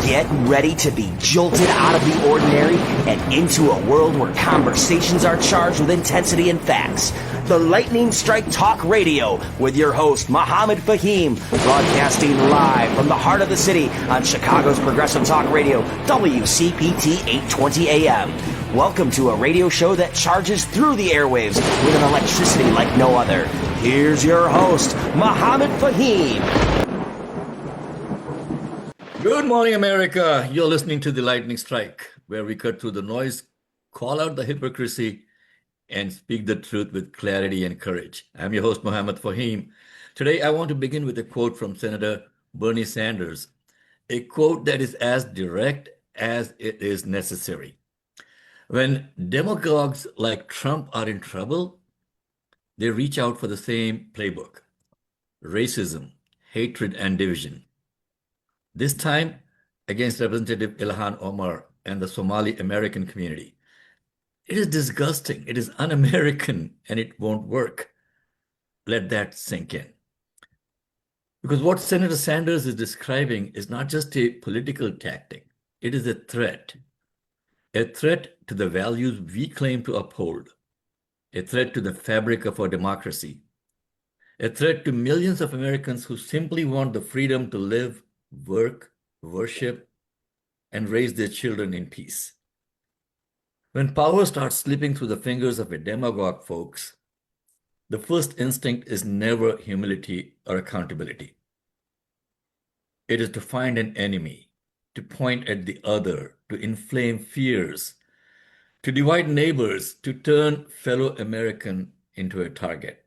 Get ready to be jolted out of the ordinary and into a world where conversations are charged with intensity and facts. The Lightning Strike Talk Radio with your host, Mohammed Fahim, broadcasting live from the heart of the city on Chicago's Progressive Talk Radio, WCPT 820 AM. Welcome to a radio show that charges through the airwaves with an electricity like no other. Here's your host, Mohammed Fahim. Good morning, America. You're listening to The Lightning Strike, where we cut through the noise, call out the hypocrisy, and speak the truth with clarity and courage. I'm your host, Mohammed Fahim. Today, I want to begin with a quote from Senator Bernie Sanders, a quote that is as direct as it is necessary. When demagogues like Trump are in trouble, they reach out for the same playbook: racism, hatred, and division. This time against Representative Ilhan Omar and the Somali American community. It is disgusting, it is un-American, and it won't work. Let that sink in. Because what Senator Sanders is describing is not just a political tactic, it is a threat to the values we claim to uphold, a threat to the fabric of our democracy, a threat to millions of Americans who simply want the freedom to live, work, worship, and raise their children in peace. When power starts slipping through the fingers of a demagogue, folks, the first instinct is never humility or accountability. It is to find an enemy, to point at the other, to inflame fears, to divide neighbors, to turn fellow American into a target.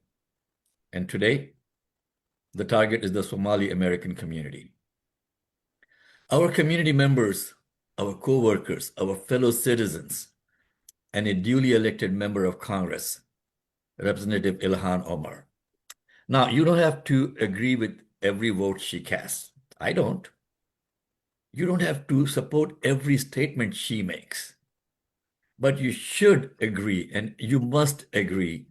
And today, the target is the Somali American community. Our community members, our co-workers, our fellow citizens, and a duly elected member of Congress, Representative Ilhan Omar. Now, you don't have to agree with every vote she casts. I don't. You don't have to support every statement she makes. But you should agree, and you must agree,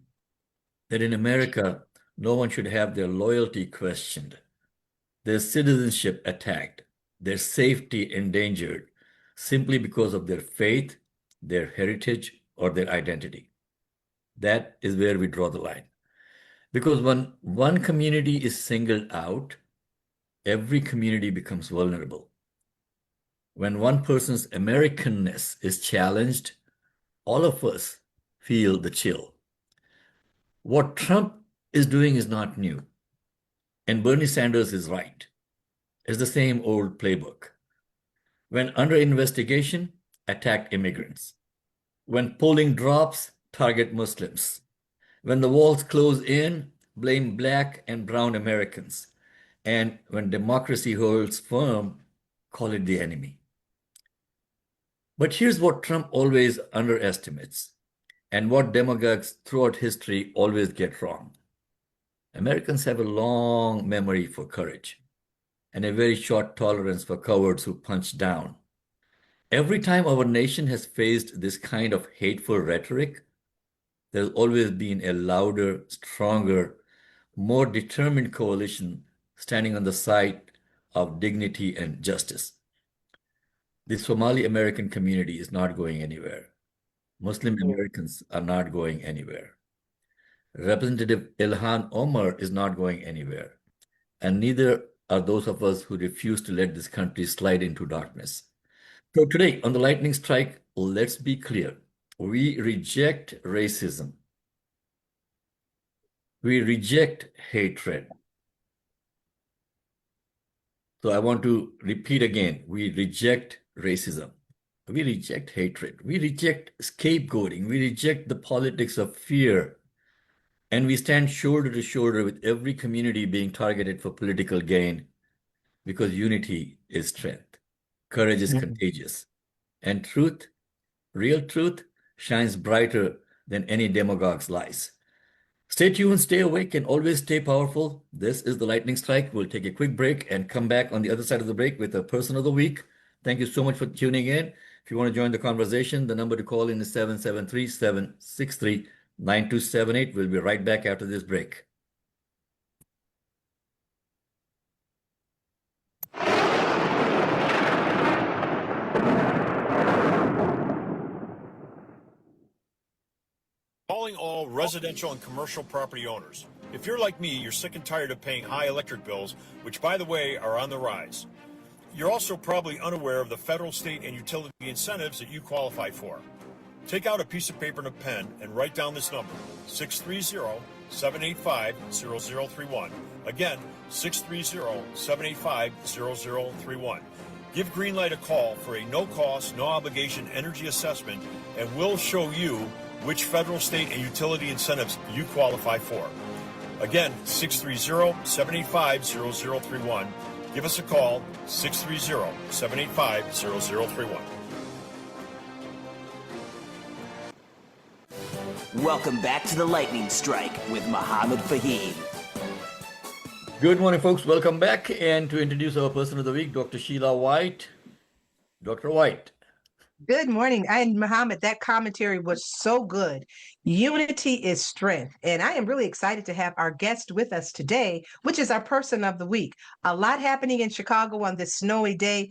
that in America, no one should have their loyalty questioned, their citizenship attacked, their safety endangered simply because of their faith, their heritage, or their identity. That is where we draw the line. Because when one community is singled out, every community becomes vulnerable. When one person's Americanness is challenged, all of us feel the chill. What Trump is doing is not new, and Bernie Sanders is right. It's the same old playbook. When under investigation, attack immigrants. When polling drops, target Muslims. When the walls close in, blame Black and brown Americans. And when democracy holds firm, call it the enemy. But here's what Trump always underestimates, and what demagogues throughout history always get wrong. Americans have a long memory for courage, and a very short tolerance for cowards who punch down. Every time our nation has faced this kind of hateful rhetoric, there's always been a louder, stronger, more determined coalition standing on the side of dignity and justice. The Somali American community is not going anywhere. Muslim Americans are not going anywhere. Representative Ilhan Omar is not going anywhere, and neither are those of us who refuse to let this country slide into darkness. So today on the Lightning Strike, let's be clear. We reject racism. We reject hatred. So I want to repeat again, we reject racism. We reject hatred. We reject scapegoating. We reject the politics of fear. And we stand shoulder to shoulder with every community being targeted for political gain, because unity is strength. Courage is contagious. And truth, real truth, shines brighter than any demagogue's lies. Stay tuned, stay awake, and always stay powerful. This is the Lightning Strike. We'll take a quick break and come back on the other side of the break with a person of the week. Thank you so much for tuning in. If you want to join the conversation, the number to call in is 773-763-9278. We'll be right back after this break. calling all residential and commercial property owners. If you're like me, you're sick and tired of paying high electric bills, which, by the way, are on the rise. You're also probably unaware of the federal, state, and utility incentives that you qualify for. Take out a piece of paper and a pen and write down this number, 630-785-0031. Again, 630-785-0031. Give Greenlight a call for a no-cost, no-obligation energy assessment, and we'll show you which federal, state, and utility incentives you qualify for. Again, 630-785-0031. Give us a call, 630-785-0031. Welcome back to the Lightning Strike with Mohammed Fahim. Good morning, folks. Welcome back. And to introduce our person of the week, Dr. Sheila White. Dr. White. Good morning. And Mohammed, that commentary was so good. Unity is strength. And I am really excited to have our guest with us today, which is our person of the week. A lot happening in Chicago on this snowy day,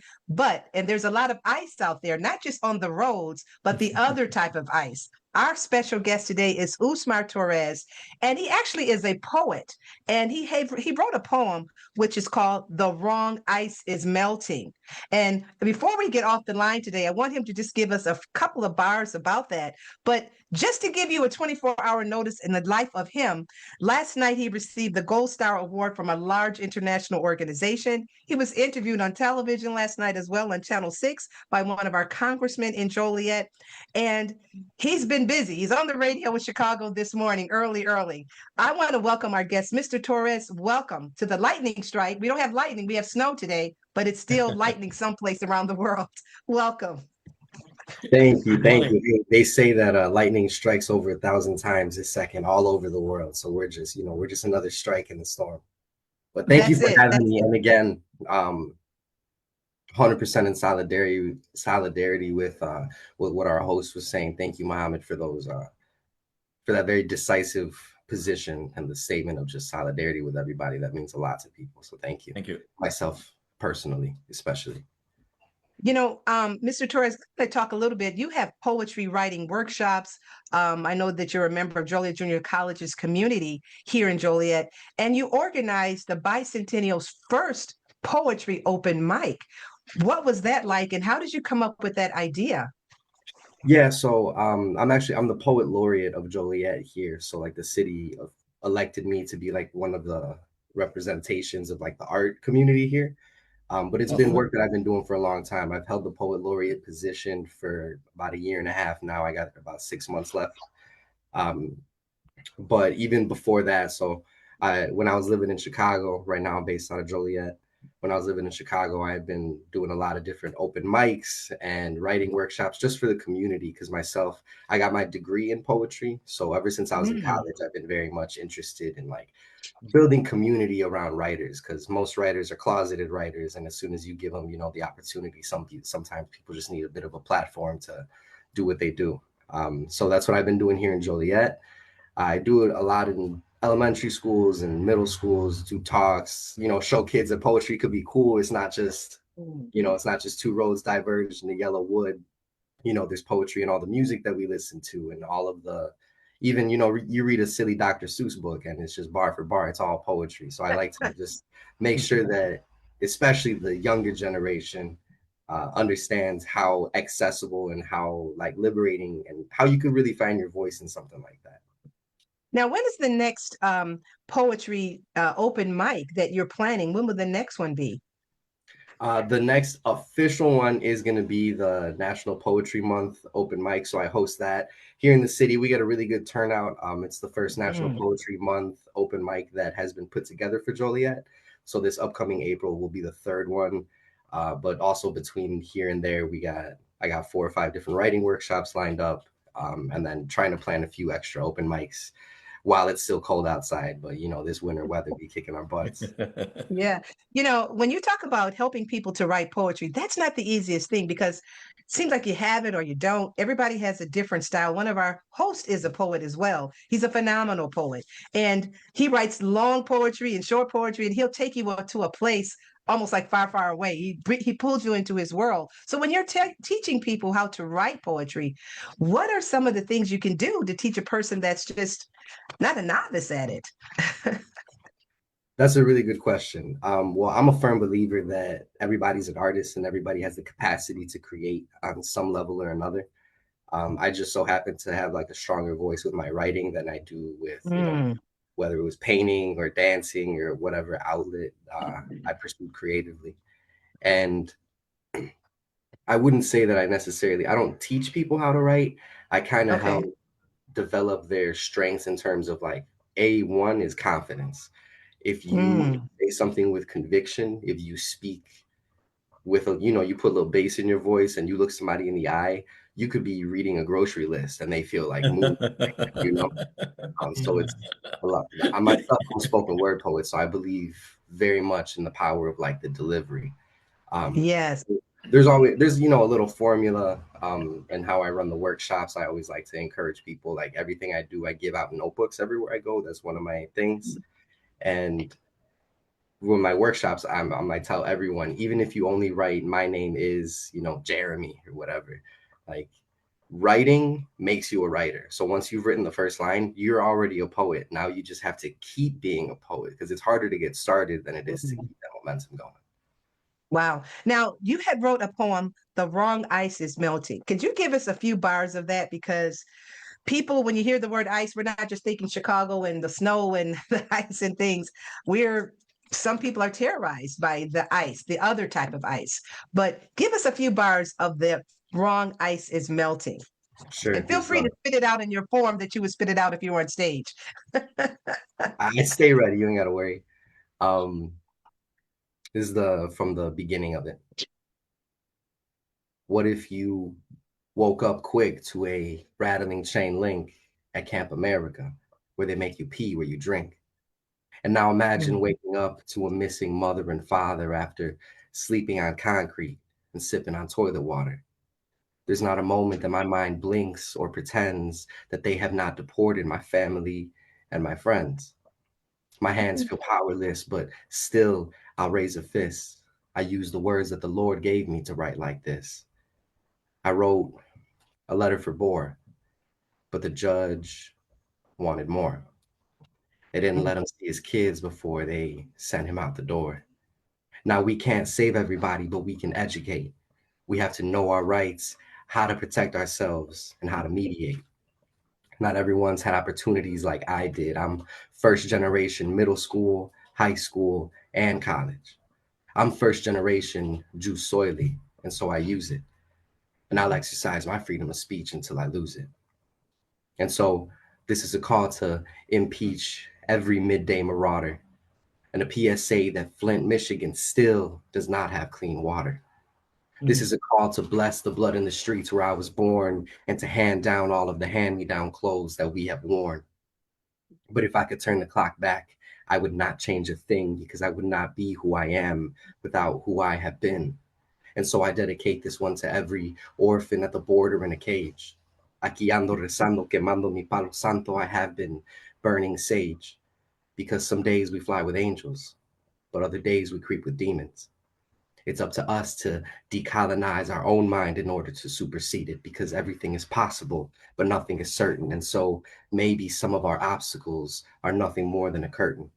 and there's a lot of ice out there, not just on the roads, but the other type of ice. Our special guest today is Usmar Torres, and he actually is a poet. And he wrote a poem which is called "The Wrong Ice is Melting." And before we get off the line today, I want him to just give us a couple of bars about that. But just to give you a 24-hour notice in the life of him, last night he received the Gold Star Award from a large international organization. He was interviewed on television last night as well on Channel 6 by one of our congressmen in Joliet. And he's been busy. He's on the radio in Chicago this morning, early. I want to welcome our guest, Mr. Torres. Welcome to the Lightning Strike. We don't have lightning, we have snow today, but it's still lightning someplace around the world. Welcome. Thank you. They say that lightning strikes over 1,000 times a second all over the world. So we're just another strike in the storm. But thank you for having me. And again, 100% in solidarity with what our host was saying. Thank you, Mohammed, for that very decisive position and the statement of just solidarity with everybody. That means a lot to people. So thank you. Thank you. Myself personally, especially. Mr. Torres, let's talk a little bit. You have poetry writing workshops. I know that you're a member of Joliet Junior College's community here in Joliet, and you organized the Bicentennial's first poetry open mic. What was that like, and how did you come up with that idea? Yeah, so I'm the poet laureate of Joliet here. So like the city elected me to be like one of the representations of like the art community here. But it's been work that I've been doing for a long time. I've held the poet laureate position for about 1.5 years now. I got about 6 months left. But even before that, when I was living in Chicago, right now I'm based out of Joliet. When I was living in Chicago, I had been doing a lot of different open mics and writing workshops just for the community, because I got my degree in poetry. So ever since I was in college, I've been very much interested in like building community around writers, because most writers are closeted writers. And as soon as you give them, the opportunity, sometimes people just need a bit of a platform to do what they do. So that's what I've been doing here in Joliet. I do it a lot in elementary schools and middle schools, do talks, show kids that poetry could be cool. It's not just, it's not just two roads diverged in the yellow wood. There's poetry in all the music that we listen to, and all of even, you read a silly Dr. Seuss book and it's just bar for bar, it's all poetry. So I like to just make sure that especially the younger generation understands how accessible and how like liberating and how you could really find your voice in something like that. Now, when is the next poetry open mic that you're planning? When will the next one be? The next official one is going to be the National Poetry Month open mic. So I host that here in the city. We get a really good turnout. It's the first National Poetry Month open mic that has been put together for Joliet. So this upcoming April will be the third one. But also between here and there, I got 4 or 5 different writing workshops lined up, and then trying to plan a few extra open mics while it's still cold outside. But, this winter weather be kicking our butts. Yeah. When you talk about helping people to write poetry, that's not the easiest thing, because it seems like you have it or you don't. Everybody has a different style. One of our hosts is a poet as well. He's a phenomenal poet, and he writes long poetry and short poetry, and he'll take you to a place almost like far, far away. He pulled you into his world. So when you're teaching people how to write poetry, what are some of the things you can do to teach a person that's just not a novice at it? That's a really good question. Well, I'm a firm believer that everybody's an artist and everybody has the capacity to create on some level or another. I just so happen to have like a stronger voice with my writing than I do with, whether it was painting or dancing or whatever outlet I pursued creatively. And I wouldn't say that I don't teach people how to write. I kind of help develop their strengths in terms of like, one is confidence. If you say something with conviction, if you speak with you put a little bass in your voice and you look somebody in the eye, you could be reading a grocery list and they feel like moved, so it's a lot. I myself, I'm a spoken word poet, so I believe very much in the power of like the delivery. Yes. There's a little formula and how I run the workshops. I always like to encourage people, like everything I do, I give out notebooks everywhere I go. That's one of my things. And when my workshops, I might tell everyone, even if you only write, my name is, Jeremy or whatever, like writing makes you a writer. So once you've written the first line, you're already a poet. Now you just have to keep being a poet because it's harder to get started than it is to keep that momentum going. Wow. Now, you had wrote a poem, The Wrong Ice is Melting. Could you give us a few bars of that? Because people, when you hear the word ice, we're not just thinking Chicago and the snow and the ice and things. Some people are terrorized by the ice, the other type of ice. But give us a few bars of The Wrong Ice is Melting. Sure. And feel free to spit it out in your form that you would spit it out if you were on stage. I stay ready. You ain't got to worry. This is from the beginning of it. What if you woke up quick to a rattling chain link at Camp America, where they make you pee where you drink? And now imagine waking up to a missing mother and father after sleeping on concrete and sipping on toilet water. There's not a moment that my mind blinks or pretends that they have not deported my family and my friends. My hands feel powerless, but still I'll raise a fist. I use the words that the Lord gave me to write like this. I wrote a letter for Boer, but the judge wanted more. They didn't let him see his kids before they sent him out the door. Now we can't save everybody, but we can educate. We have to know our rights, how to protect ourselves, and how to mediate. Not everyone's had opportunities like I did. I'm first generation middle school, high school, and college. I'm first generation Jus Soili, and so I use it. And I'll exercise my freedom of speech until I lose it. And so this is a call to impeach every midday marauder and a PSA that Flint, Michigan still does not have clean water. This is a call to bless the blood in the streets where I was born and to hand down all of the hand-me-down clothes that we have worn. But if I could turn the clock back, I would not change a thing because I would not be who I am without who I have been. And so I dedicate this one to every orphan at the border in a cage. Aquí ando rezando, quemando mi palo santo, I have been burning sage. Because some days we fly with angels, but other days we creep with demons. It's up to us to decolonize our own mind in order to supersede it, because everything is possible, but nothing is certain. And so maybe some of our obstacles are nothing more than a curtain.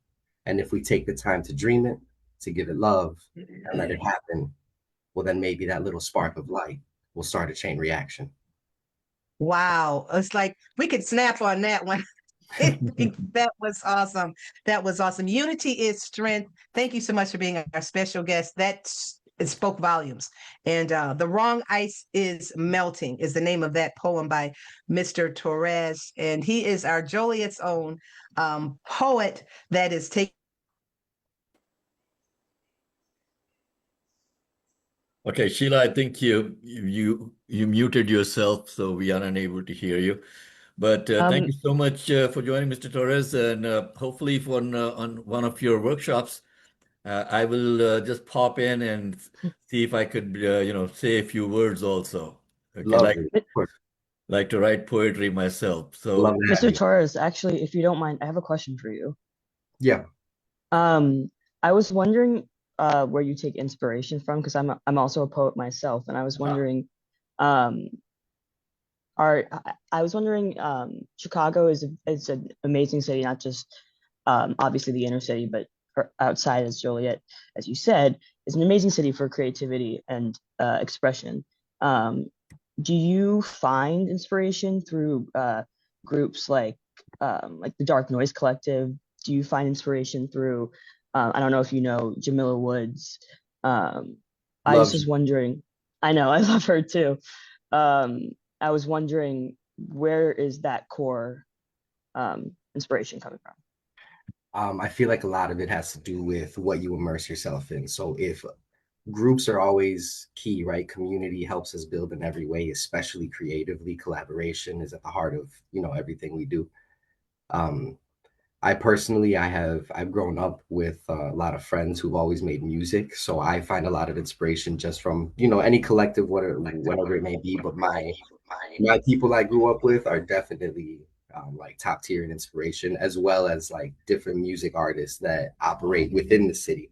And if we take the time to dream it, to give it love, and let it happen, well, then maybe that little spark of light will start a chain reaction. Wow. It's like we could snap on that one. That was awesome. That was awesome. Unity is strength. Thank you so much for being our special guest. It spoke volumes. And The Wrong Ice is Melting is the name of that poem by Mr. Torres. And he is our Joliet's own poet that is taking. Okay, Sheila, I think you muted yourself, so we are unable to hear you. But thank you so much for joining, Mr. Torres, and hopefully on one of your workshops, I will just pop in and see if I could, say a few words also. Okay, like to write poetry myself. So, Mr. Torres, actually, if you don't mind, I have a question for you. Yeah. I was wondering, where you take inspiration from? Because I'm also a poet myself, and I was wondering, um, I was wondering, Chicago is an amazing city, not just obviously the inner city, but outside, as Joliet, as you said, is an amazing city for creativity and expression. Do you find inspiration through groups like the Dark Noise Collective? Do you find inspiration through I don't know if you know Jamila Woods. I was Love just wondering. I know I love her too. I was wondering, where is that core inspiration coming from? I feel like a lot of it has to do with what you immerse yourself in. So if groups are always key, right? Community helps us build in every way, especially creatively. Collaboration is at the heart of, everything we do. Um, I personally, I've grown up with a lot of friends who've always made music, so I find a lot of inspiration just from, any collective, whatever it may be. But my people I grew up with are definitely like top tier in inspiration, as well as like different music artists that operate within the city.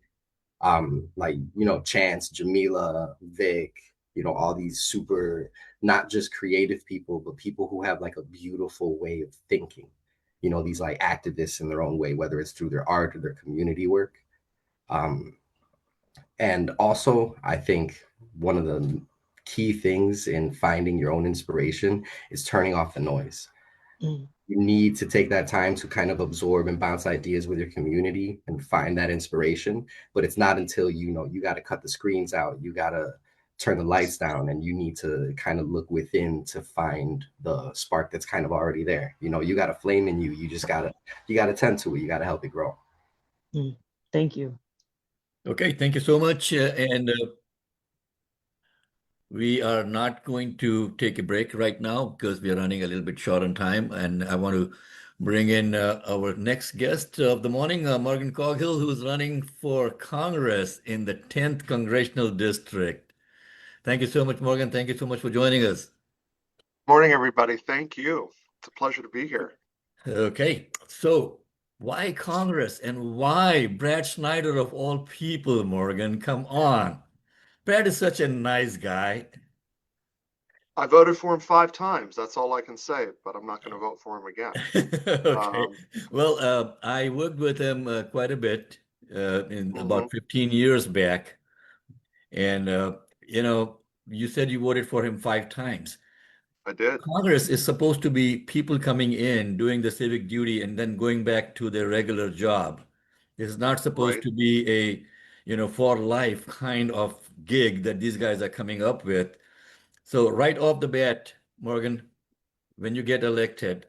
Like, Chance, Jamila, Vic, all these super, not just creative people, but people who have like a beautiful way of thinking. These like activists in their own way, whether it's through their art or their community work. Um, and also, I think one of the key things in finding your own inspiration is turning off the noise. Mm. You need to take that time to kind of absorb and bounce ideas with your community and find that inspiration. But it's not until you got to cut the screens out, you got to turn the lights down, and you need to kind of look within to find the spark that's kind of already there. You got a flame in you. You gotta tend to it. You gotta help it grow. Mm. Thank you. Okay, thank you so much. And we are not going to take a break right now because we are running a little bit short on time. And I want to bring in our next guest of the morning, Morgan Coghill, who's running for Congress in the 10th Congressional District. Thank you so much, Morgan. Thank you so much for joining us. Morning, everybody. Thank you. It's a pleasure to be here. Okay, so why Congress and why Brad Schneider of all people, Morgan? Come on. Brad is such a nice guy. I voted for him 5 times. That's all I can say, but I'm not going to vote for him again. Okay. Well, I worked with him quite a bit in about 15 years back. And, you said you voted for him 5 times. I did. Congress is supposed to be people coming in, doing the civic duty, and then going back to their regular job. It's not supposed Right. to be a, for life kind of gig that these guys are coming up with. So right off the bat, Morgan, when you get elected,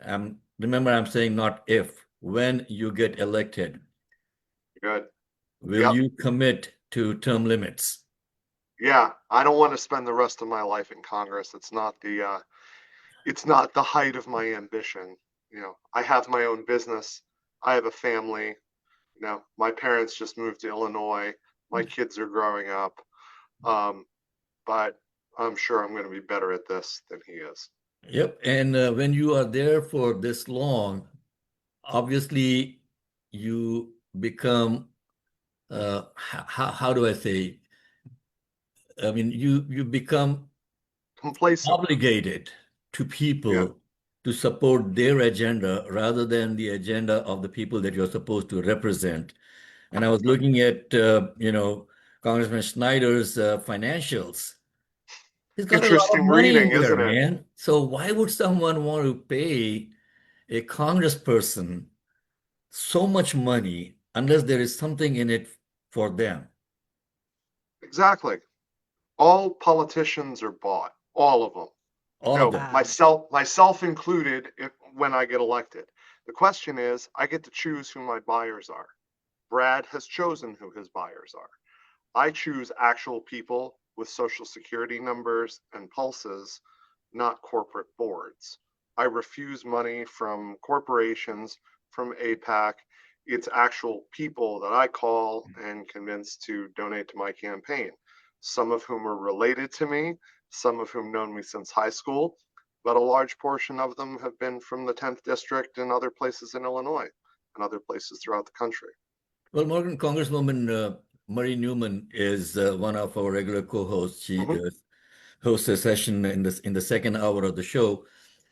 remember I'm saying not if, when you get elected, Good. will you commit to term limits? Yeah, I don't want to spend the rest of my life in Congress. It's not the height of my ambition. I have my own business. I have a family. My parents just moved to Illinois. My kids are growing up. But I'm sure I'm going to be better at this than he is. Yep. And when you are there for this long, obviously you become, how do I say? I mean, you become Complacent. obligated to people to support their agenda rather than the agenda of the people that you're supposed to represent. And I was looking at, Congressman Schneider's financials. He's got a lot of Interesting money reading, in there, isn't it? man. So why would someone want to pay a congressperson so much money unless there is something in it for them? Exactly. All politicians are bought, all of them. All of them. Myself included, when I get elected. The question is, I get to choose who my buyers are. Brad has chosen who his buyers are. I choose actual people with social security numbers and pulses, not corporate boards. I refuse money from corporations, from AIPAC. It's actual people that I call and convince to donate to my campaign. Some of whom are related to me, some of whom known me since high school, but a large portion of them have been from the 10th district and other places in Illinois and other places throughout the country. Well, Morgan, Congresswoman Marie Newman is one of our regular co-hosts. She Mhm. hosts a session in the second hour of the show,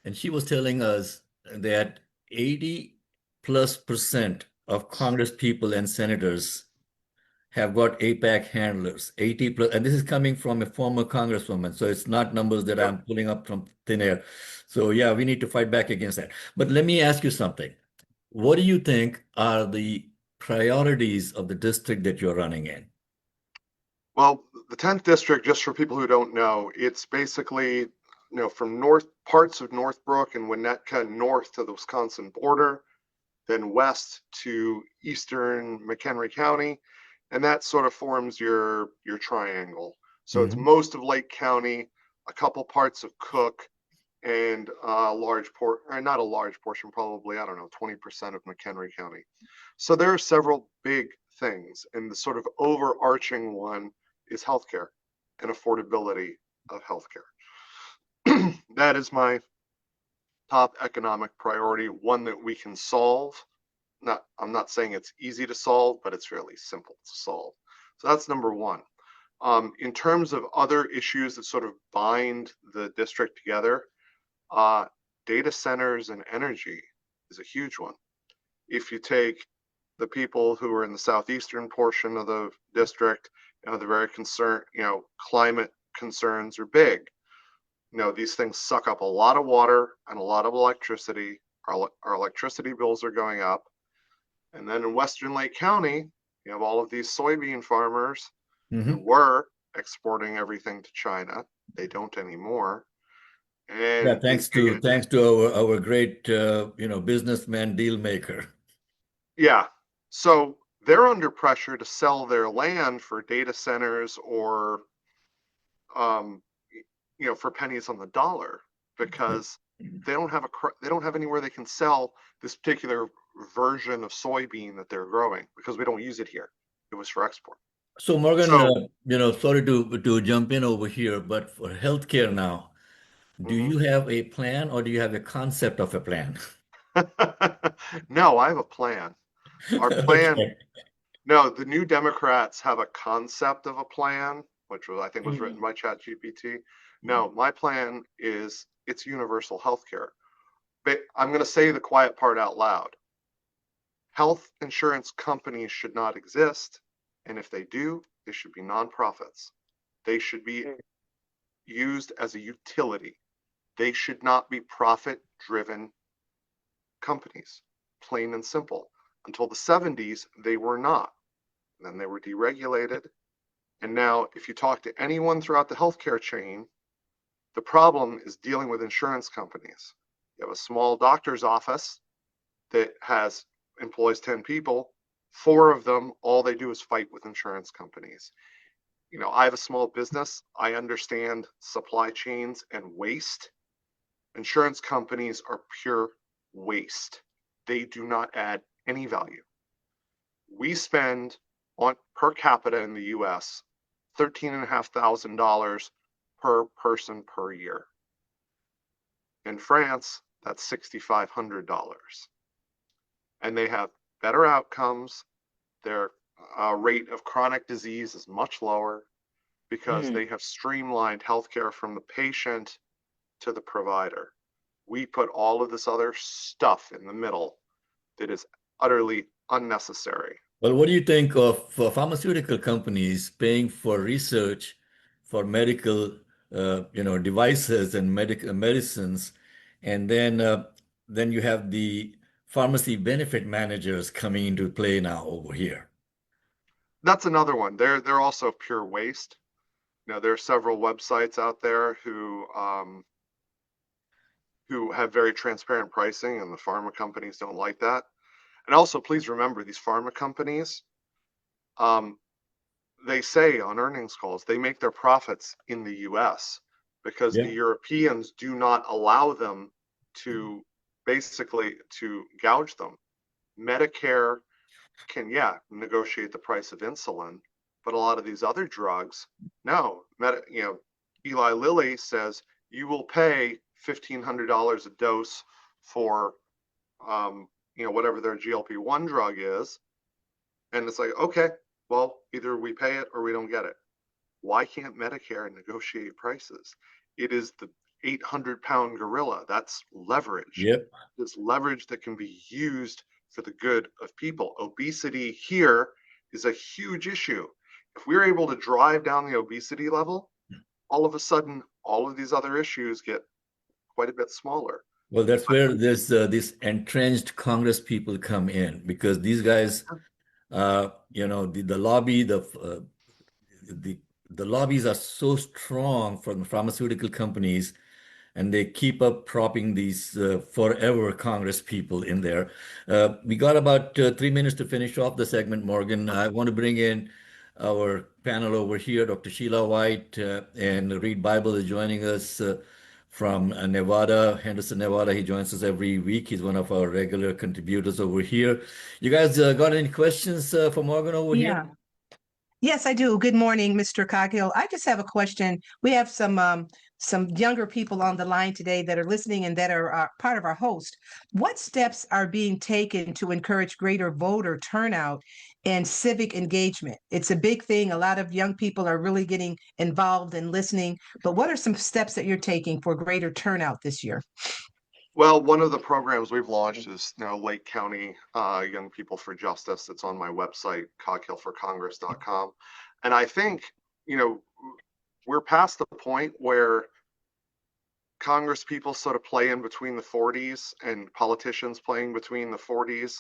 and she was telling us that 80+% of Congress people and senators have got APAC handlers, 80 plus, and this is coming from a former congresswoman, so it's not numbers that Yep. I'm pulling up from thin air. So yeah, we need to fight back against that. But let me ask you something. What do you think are the priorities of the district that you're running in? Well, the 10th district, just for people who don't know, it's basically, from north parts of Northbrook and Winnetka north to the Wisconsin border, then west to eastern McHenry County, and that sort of forms your triangle. So it's Mhm. most of Lake County, a couple parts of Cook, and a large port, or not a large portion, probably, I don't know, 20% of McHenry County. So there are several big things, and the sort of overarching one is healthcare and affordability of healthcare. That is my top economic priority, one that we can solve. I'm not saying it's easy to solve, but it's really simple to solve. So that's number one. In terms of other issues that sort of bind the district together, data centers and energy is a huge one. If you take the people who are in the southeastern portion of the district, they're very concerned, climate concerns are big. These things suck up a lot of water and a lot of electricity. Our electricity bills are going up. And then in Western Lake County, you have all of these soybean farmers who Mhm. were exporting everything to China. They don't anymore. Yeah, And thanks to our great businessman deal maker. yeah, so they're under pressure to sell their land for data centers or um, for pennies on the dollar because they don't have anywhere they can sell this particular version of soybean that they're growing because we don't use it here. It was for export. So Morgan, So, sorry to jump in over here, but for healthcare now, do mhm. you have a plan or do you have a concept of a plan? No, I have a plan. Our plan, Okay. no, the New Democrats have a concept of a plan, which I think was written Mhm. by ChatGPT. No, my plan is it's universal health care. But I'm going to say the quiet part out loud. Health insurance companies should not exist. And if they do, they should be nonprofits. They should be used as a utility. They should not be profit driven companies, plain and simple. Until the 70s, they were not. Then they were deregulated. And now, if you talk to anyone throughout the healthcare chain, the problem is dealing with insurance companies. You have a small doctor's office that employs 10 people. 4 of them, all they do is fight with insurance companies. I have a small business. I understand supply chains and waste. Insurance companies are pure waste. They do not add any value. We spend on per capita in the US $13,500 per person per year. In France, that's $6,500. And they have better outcomes. Their rate of chronic disease is much lower because Mhm. they have streamlined healthcare from the patient to the provider. We put all of this other stuff in the middle that is utterly unnecessary. Well, what do you think of pharmaceutical companies paying for research for medical, devices and medical medicines, and then you have the pharmacy benefit managers coming into play now over here. That's another one. They're also pure waste. There are several websites out there who have very transparent pricing, and the pharma companies don't like that. And also, please remember, these pharma companies, um, they say on earnings calls they make their profits in the U.S. because the Yeah. Europeans do not allow them to basically to gouge them. Medicare can, yeah, negotiate the price of insulin, but a lot of these other drugs, no. Eli Lilly says you will pay $1,500 a dose for, whatever their GLP-1 drug is, and it's like, okay, Well, either we pay it or we don't get it. Why can't Medicare negotiate prices? It is the 800-pound gorilla. That's leverage. Yep. It's leverage that can be used for the good of people. Obesity here is a huge issue. If we're able to drive down the obesity level, all of a sudden, all of these other issues get quite a bit smaller. Well, that's where this entrenched Congress people come in, because these guys, the lobby, the lobbies are so strong from the pharmaceutical companies, and they keep up propping these forever Congress people in there. We got about 3 minutes to finish off the segment, Morgan. I want to bring in our panel over here. Dr. Sheila White and Read Bible is joining us from Nevada, Henderson, Nevada. He joins us every week. He's one of our regular contributors over here. You guys got any questions for Morgan over here? Yes, I do. Good morning, Mr. Coghill. I just have a question. We have some younger people on the line today that are listening and that are part of our host. What steps are being taken to encourage greater voter turnout and civic engagement? It's a big thing. A lot of young people are really getting involved and listening. But what are some steps that you're taking for greater turnout this year? Well, one of the programs we've launched is Lake County Young People for Justice. It's on my website, coghillforcongress.com. And I think, we're past the point where Congress people sort of play in between the 40s and politicians playing between the 40s,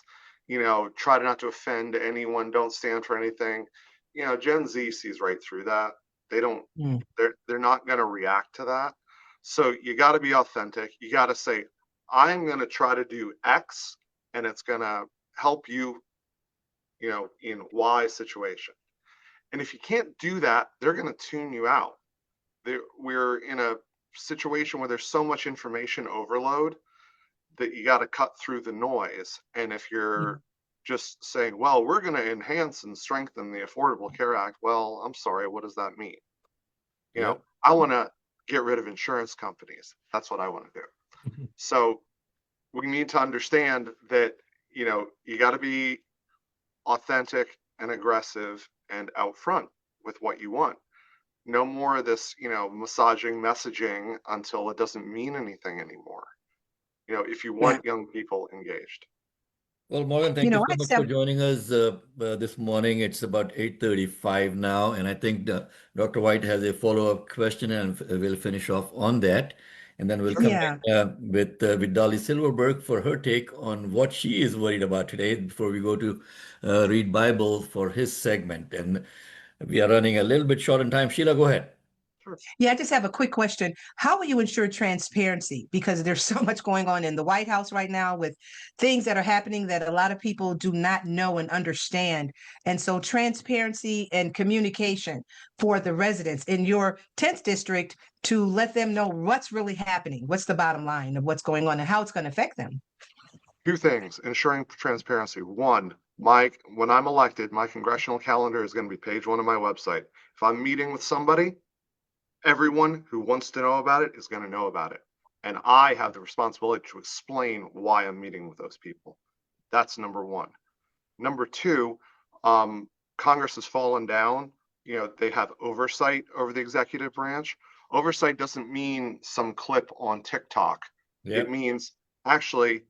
try not to offend anyone, don't stand for anything. Gen Z sees right through that. They don't, they're not going to react to that. So you got to be authentic. You got to say, I'm going to try to do X, and it's going to help you, in Y situation. And if you can't do that, they're going to tune you out. We're in a situation where there's so much information overload that you got to cut through the noise. And if you're just saying, well, we're going to enhance and strengthen the Affordable Care Act, well, I'm sorry, what does that mean? I want to get rid of insurance companies. That's what I want to do. So we need to understand that, you got to be authentic and aggressive and out front with what you want. No more of this, massaging messaging until it doesn't mean anything anymore. If you want young people engaged. Well, Morgan, thank you so much for joining us this morning. It's about 8:35 now, and I think Dr. White has a follow-up question, and we'll finish off on that. And then we'll come back with Dolly Silverberg for her take on what she is worried about today before we go to Read Bible for his segment. And we are running a little bit short on time. Sheila, go ahead. Yeah, I just have a quick question. How will you ensure transparency? Because there's so much going on in the White House right now with things that are happening that a lot of people do not know and understand. And so transparency and communication for the residents in your 10th district to let them know what's really happening, what's the bottom line of what's going on and how it's going to affect them. Two things, ensuring transparency. One, when I'm elected, my congressional calendar is going to be page 1 of my website. If I'm meeting with somebody, everyone who wants to know about it is going to know about it. And I have the responsibility to explain why I'm meeting with those people. That's number one. Number two, Congress has fallen down. They have oversight over the executive branch. Oversight doesn't mean some clip on TikTok. It means actually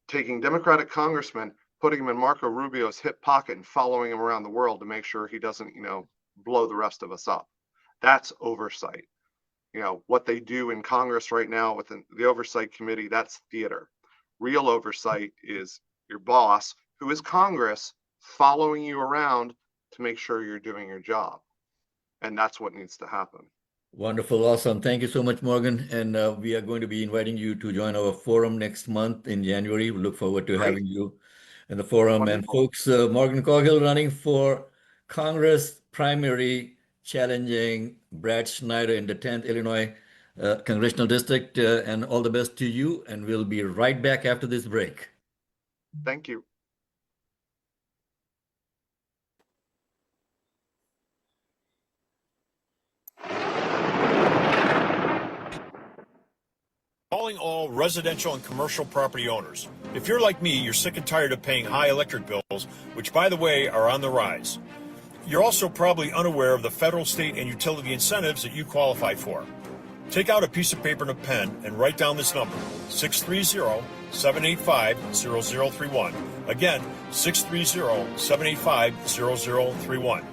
taking Democratic congressmen, putting him in Marco Rubio's hip pocket and following him around the world to make sure he doesn't, blow the rest of us up. That's oversight. What they do in Congress right now with the oversight committee, that's theater. Real oversight is your boss, who is Congress, following you around to make sure you're doing your job. And that's what needs to happen. Wonderful. Awesome. Thank you so much, Morgan. And we are going to be inviting you to join our forum next month in January. We look forward to having you in the forum. Wonderful. And folks, Morgan Coghill running for Congress primary, challenging Brad Schneider in the 10th Illinois Congressional District. And all the best to you. And we'll be right back after this break. Thank you. Calling all residential and commercial property owners. If you're like me, you're sick and tired of paying high electric bills, which, by the way, are on the rise. You're also probably unaware of the federal, state, and utility incentives that you qualify for. Take out a piece of paper and a pen and write down this number, 630-785-0031. Again, 630-785-0031.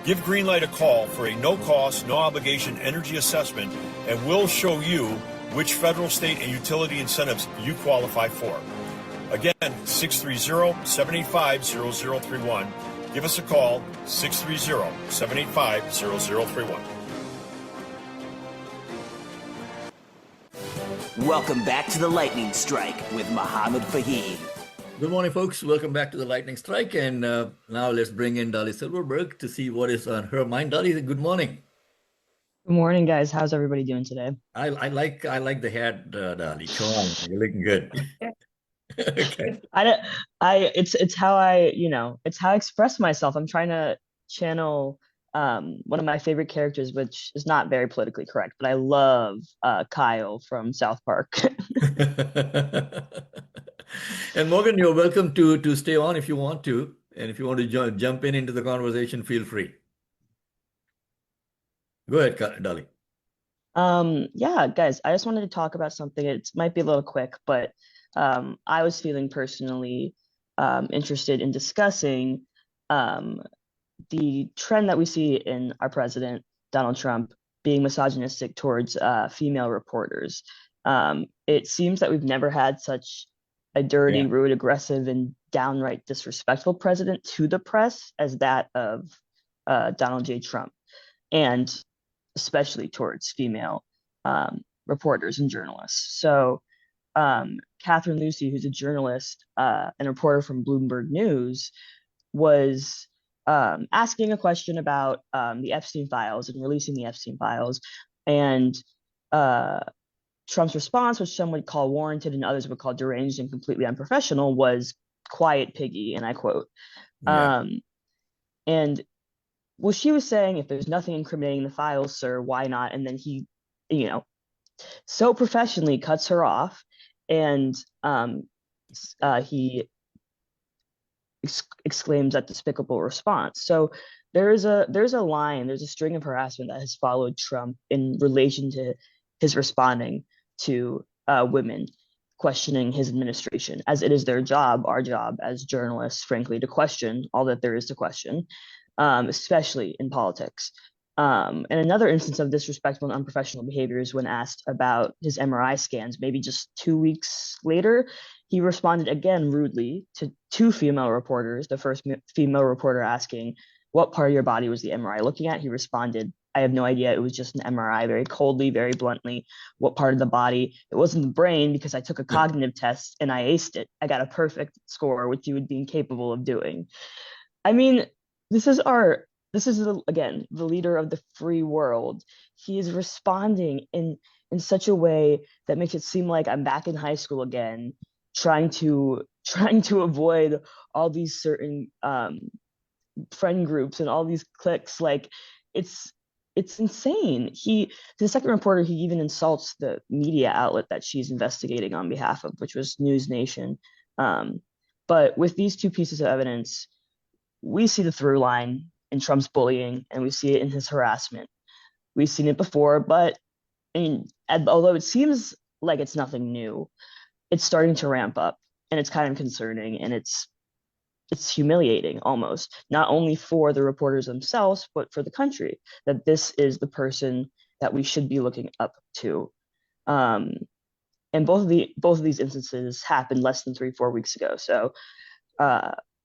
Give Greenlight a call for a no-cost, no-obligation energy assessment, and we'll show you which federal, state, and utility incentives you qualify for. Again, 630-785-0031. Give us a call, 630-785-0031. Welcome back to the Lightning Strike with Mohammed Fahim. Good morning, folks. Welcome back to the Lightning Strike. And now let's bring in Dolly Silverberg to see what is on her mind. Dolly, good morning. Good morning, guys. How's everybody doing today? I like the hat, Dolly. Come on, you're looking good. Okay. It's how I, it's how I express myself. I'm trying to channel one of my favorite characters, which is not very politically correct, but I love Kyle from South Park. And Morgan, you're welcome to stay on if you want to, and if you want to jump into the conversation, feel free. Go ahead, Dolly. Yeah, guys, I just wanted to talk about something. It might be a little quick, but I was feeling personally interested in discussing the trend that we see in our president, Donald Trump, being misogynistic towards female reporters. It seems that we've never had such a dirty, rude, aggressive, and downright disrespectful president to the press as that of Donald J. Trump, and especially towards female reporters and journalists. So Catherine Lucy, who's a journalist and reporter from Bloomberg News, was asking a question about the Epstein files and releasing the Epstein files. And Trump's response, which some would call warranted and others would call deranged and completely unprofessional, was "quiet piggy," and I quote. And well, she was saying, if there's nothing incriminating in the files, sir, why not? And then he, so professionally cuts her off, and he exclaims that despicable response. So there's a string of harassment that has followed Trump in relation to his responding to women questioning his administration, as it is their job, our job as journalists, frankly, to question all that there is to question, especially in politics. And another instance of disrespectful and unprofessional behavior is when asked about his MRI scans. Maybe just 2 weeks later, he responded again rudely to two female reporters. The first female reporter asking, "What part of your body was the MRI looking at?" He responded, "I have no idea. It was just an MRI," very coldly, very bluntly. "What part of the body?" "It wasn't the brain because I took a cognitive test and I aced it. I got a perfect score, which you would be incapable of doing." I mean, this is again, the leader of the free world. He is responding in such a way that makes it seem like I'm back in high school again, trying to avoid all these certain friend groups and all these cliques. Like, it's insane. The second reporter, he even insults the media outlet that she's investigating on behalf of, which was News Nation. But with these two pieces of evidence, we see the through line in Trump's bullying, and we see it in his harassment. We've seen it before, but although it seems like it's nothing new, it's starting to ramp up, and it's kind of concerning, and it's humiliating almost, not only for the reporters themselves, but for the country, that this is the person that we should be looking up to. And both of these instances happened less than 3-4 weeks ago. So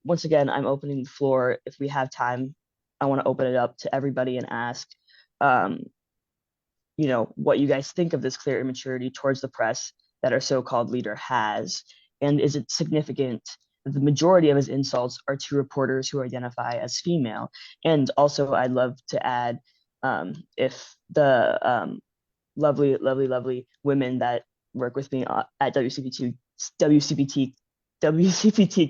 once again, I'm opening the floor. If we have time, I want to open it up to everybody and ask, what you guys think of this clear immaturity towards the press that our so-called leader has, and is it significant that the majority of his insults are to reporters who identify as female? And also, I'd love to add, if the lovely women that work with me at WCPT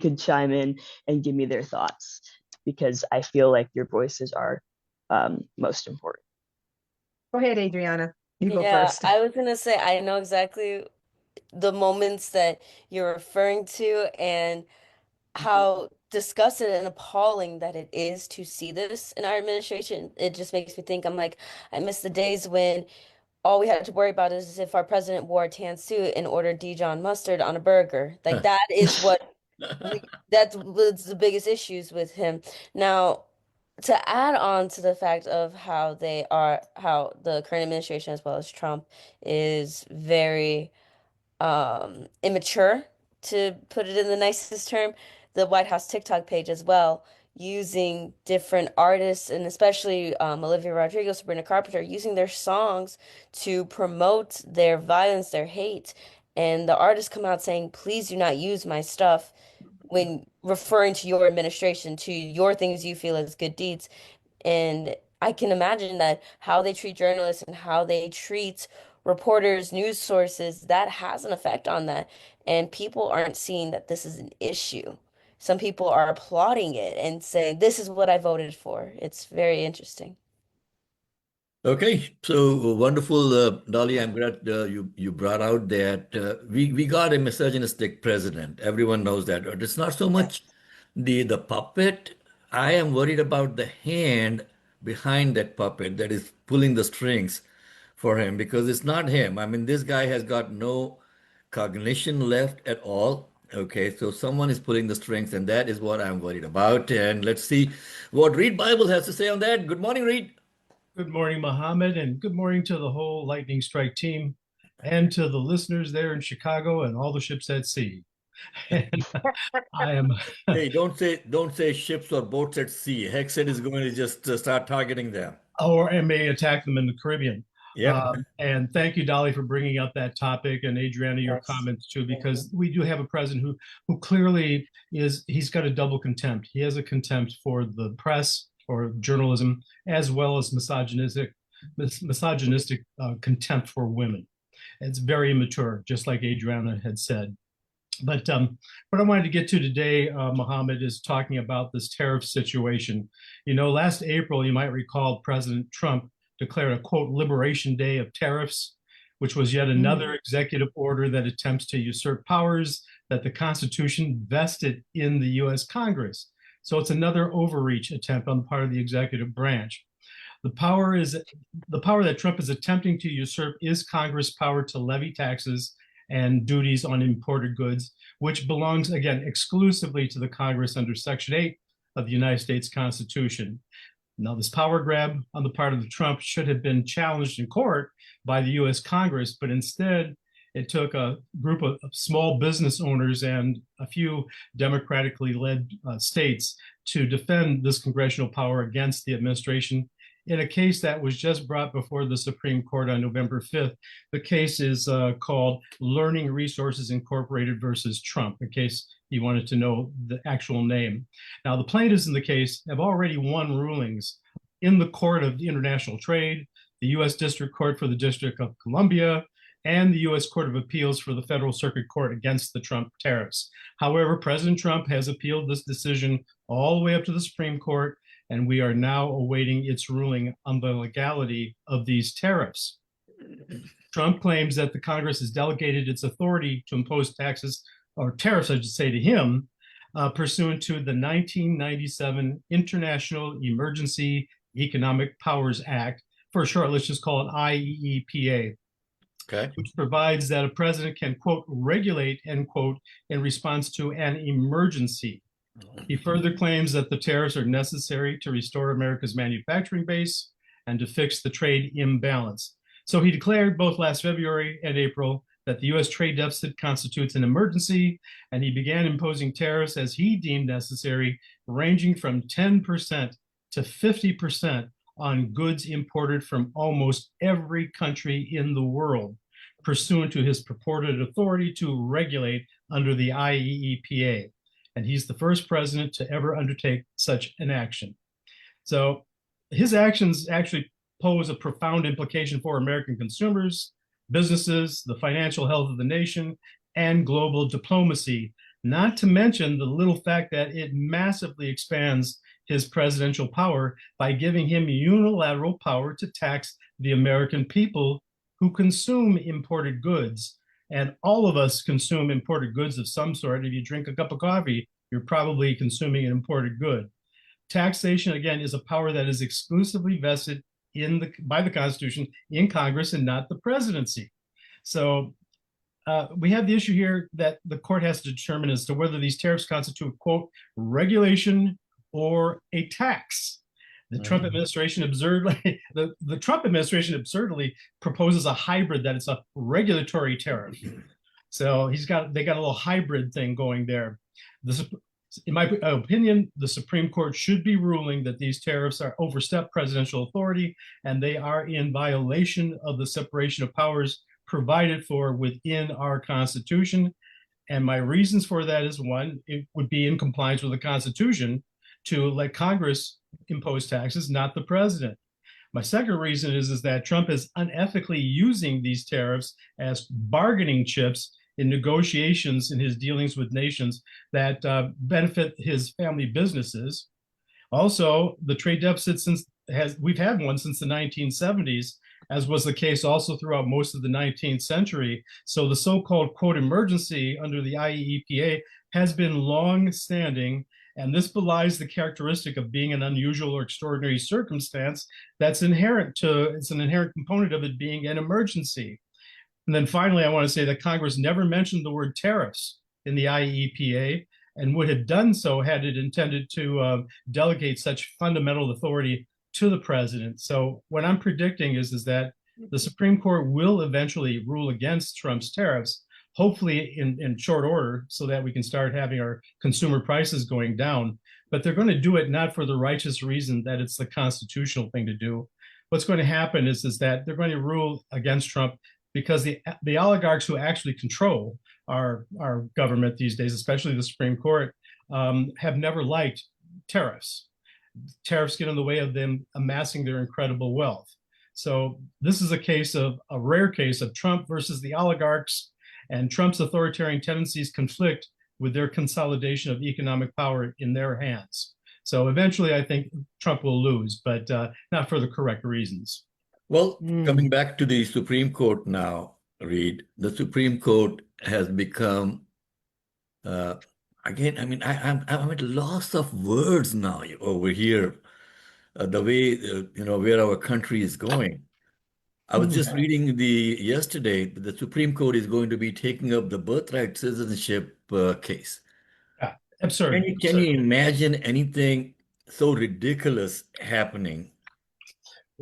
could chime in and give me their thoughts, because I feel like your voices are most important. Go ahead, Adriana. You go first. I was gonna say, I know exactly the moments that you're referring to, and how disgusted and appalling that it is to see this in our administration. It just makes me think, I'm like, I miss the days when all we had to worry about is if our president wore a tan suit and ordered Dijon mustard on a burger. Like that is what that's what's the biggest issues with him. Now, to add on to the fact of how the current administration as well as Trump is very immature, to put it in the nicest term, the White House TikTok page as well, using different artists and especially Olivia Rodrigo, Sabrina Carpenter, using their songs to promote their violence, their hate. And the artists come out saying, please do not use my stuff when referring to your administration, to your things you feel as good deeds. And I can imagine that how they treat journalists and how they treat reporters, news sources, that has an effect on that. And people aren't seeing that this is an issue. Some people are applauding it and saying, this is what I voted for. It's very interesting. Okay, so wonderful, Dolly. I'm glad you brought out that we got a misogynistic president. Everyone knows that. But it's not so much the puppet. I am worried about the hand behind that puppet that is pulling the strings for him because it's not him. I mean, this guy has got no cognition left at all. Okay, so someone is pulling the strings, and that is what I'm worried about. And let's see what Read Bible has to say on that. Good morning, Read. Good morning, Mohammed, and good morning to the whole Lightning Strike team and to the listeners there in Chicago and all the ships at sea. And I am. Hey, don't say ships or boats at sea. Hexed is going to just start targeting them. Or I may attack them in the Caribbean. Yeah. And thank you, Dolly, for bringing up that topic, and Adriana, your comments too, because we do have a president who clearly he's got a double contempt. He has a contempt for the press, for journalism, as well as misogynistic contempt for women. It's very immature, just like Adriana had said. But what I wanted to get to today, Mohammed, is talking about this tariff situation. You know, last April, you might recall President Trump declared a, quote, liberation day of tariffs, which was yet another executive order that attempts to usurp powers that the Constitution vested in the U.S. Congress. So it's another overreach attempt on the part of the executive branch. The power that Trump is attempting to usurp is Congress' power to levy taxes and duties on imported goods, which belongs, again, exclusively to the Congress under Section 8 of the United States Constitution. Now, this power grab on the part of Trump should have been challenged in court by the U.S. Congress, but instead it took a group of small business owners and a few democratically led states to defend this congressional power against the administration in a case that was just brought before the Supreme Court on November 5th. The case is called Learning Resources Incorporated versus Trump, in case you wanted to know the actual name. Now, the plaintiffs in the case have already won rulings in the Court of International Trade, the U.S. District Court for the District of Columbia, and the U.S. Court of Appeals for the Federal Circuit Court against the Trump tariffs. However, President Trump has appealed this decision all the way up to the Supreme Court, and we are now awaiting its ruling on the legality of these tariffs. Trump claims that the Congress has delegated its authority to impose taxes, or tariffs, I should say, to him, pursuant to the 1997 International Emergency Economic Powers Act. For short, let's just call it IEEPA. Okay. Which provides that a president can, quote, regulate, end quote, in response to an emergency. He further claims that the tariffs are necessary to restore America's manufacturing base and to fix the trade imbalance. So he declared both last February and April that the U.S. trade deficit constitutes an emergency, and he began imposing tariffs as he deemed necessary, ranging from 10% to 50% on goods imported from almost every country in the world, pursuant to his purported authority to regulate under the IEEPA. And he's the first president to ever undertake such an action. So his actions actually pose a profound implication for American consumers, businesses, the financial health of the nation, and global diplomacy, not to mention the little fact that it massively expands his presidential power by giving him unilateral power to tax the American people who consume imported goods. And all of us consume imported goods of some sort. If you drink a cup of coffee, you're probably consuming an imported good. Taxation, again, is a power that is exclusively vested by the Constitution in Congress and not the presidency. So we have the issue here that the court has to determine as to whether these tariffs constitute, quote, regulation or a tax. The Trump administration absurdly proposes a hybrid, that it's a regulatory tariff. So they got a little hybrid thing going there. In my opinion, the Supreme Court should be ruling that these tariffs overstep presidential authority, and they are in violation of the separation of powers provided for within our Constitution. And my reasons for that is, one, it would be in compliance with the Constitution to let Congress impose taxes, not the president. My second reason is that Trump is unethically using these tariffs as bargaining chips in negotiations in his dealings with nations that benefit his family businesses. Also, the trade deficit we've had one since the 1970s, as was the case also throughout most of the 19th century. So the so-called quote emergency under the IEEPA has been long-standing, and this belies the characteristic of being an unusual or extraordinary circumstance it's an inherent component of it being an emergency. And then finally, I want to say that Congress never mentioned the word tariffs in the IEEPA, and would have done so had it intended to delegate such fundamental authority to the president. So what I'm predicting is that the Supreme Court will eventually rule against Trump's tariffs, hopefully in short order, so that we can start having our consumer prices going down. But they're going to do it not for the righteous reason that it's the constitutional thing to do. What's going to happen is that they're going to rule against Trump because the oligarchs who actually control our government these days, especially the Supreme Court, have never liked tariffs. Tariffs get in the way of them amassing their incredible wealth. So this is a rare case of Trump versus the oligarchs, and Trump's authoritarian tendencies conflict with their consolidation of economic power in their hands. So eventually, I think Trump will lose, but not for the correct reasons. Well, coming back to the Supreme Court now, Reed, the Supreme Court has become, again, I mean, I'm at a loss of words now over here, the way, where our country is going. I was just reading yesterday, the Supreme Court is going to be taking up the birthright citizenship case. Absurd. Can you imagine anything so ridiculous happening?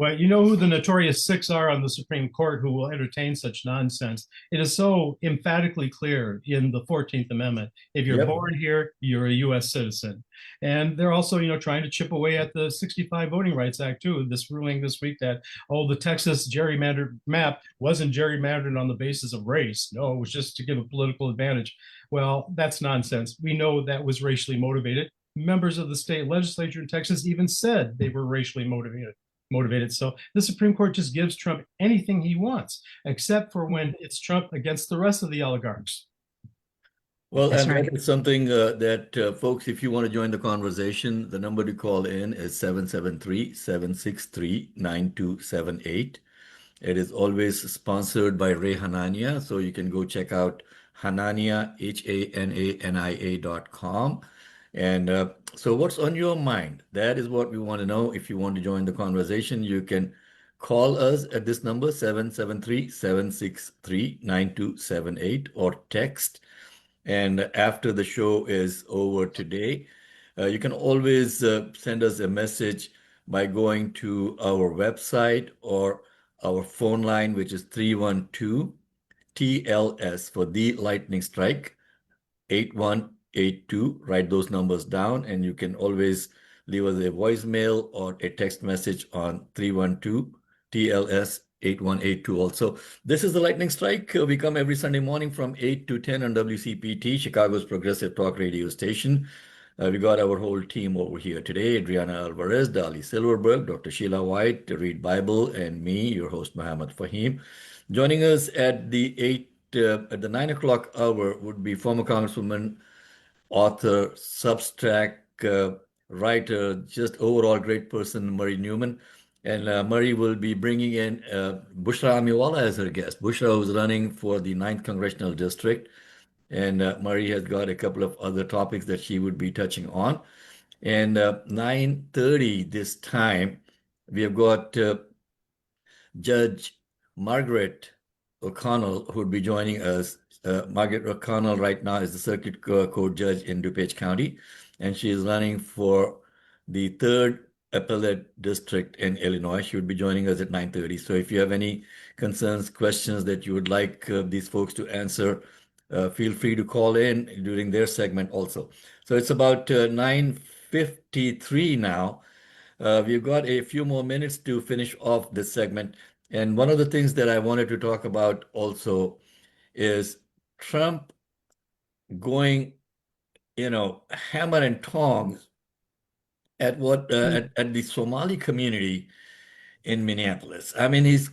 Well, you know who the notorious six are on the Supreme Court who will entertain such nonsense. It is so emphatically clear in the 14th Amendment. If you're born here, you're a U.S. citizen. And they're also, trying to chip away at the 65 Voting Rights Act, too. This ruling this week that, the Texas gerrymandered map wasn't gerrymandered on the basis of race. No, it was just to give a political advantage. Well, that's nonsense. We know that was racially motivated. Members of the state legislature in Texas even said they were racially motivated. So the Supreme Court just gives Trump anything he wants, except for when it's Trump against the rest of the oligarchs. Well, and that is something that, folks, if you want to join the conversation, the number to call in is 773-763-9278. It is always sponsored by Ray Hanania, so you can go check out Hanania, HANANIA.com. And so what's on your mind? That is what we want to know. If you want to join the conversation, you can call us at this number, 773-763-9278, or text. And after the show is over today, you can always send us a message by going to our website or our phone line, which is 312-TLS for The Lightning Strike, 8182. Write those numbers down, and you can always leave us a voicemail or a text message on 312-TLS 8182 also. This is the Lightning Strike. We come every Sunday morning from 8 to 10 on WCPT, Chicago's progressive talk radio station. We got our whole team over here today: Adriana Alvarez, Dali Silverberg, Dr. Sheila White, Read Bible, and me, your host, Muhammad Fahim. Joining us at the 9 o'clock hour would be former Congresswoman, author, Substack writer, just overall great person, Murray Newman. And Murray will be bringing in Bushra Amiwala as her guest. Bushra was running for the 9th Congressional District. And Marie has got a couple of other topics that she would be touching on. And 9:30 this time, we have got Judge Margaret O'Connell, who would be joining us. Margaret O'Connell right now is the Circuit Court Judge in DuPage County, and she is running for the 3rd Appellate District in Illinois. She would be joining us at 9:30. So if you have any concerns, questions that you would like these folks to answer, feel free to call in during their segment also. So it's about 9:53 now. We've got a few more minutes to finish off this segment. And one of the things that I wanted to talk about also is Trump going, hammer and tongs at at the Somali community in Minneapolis. I mean, he's,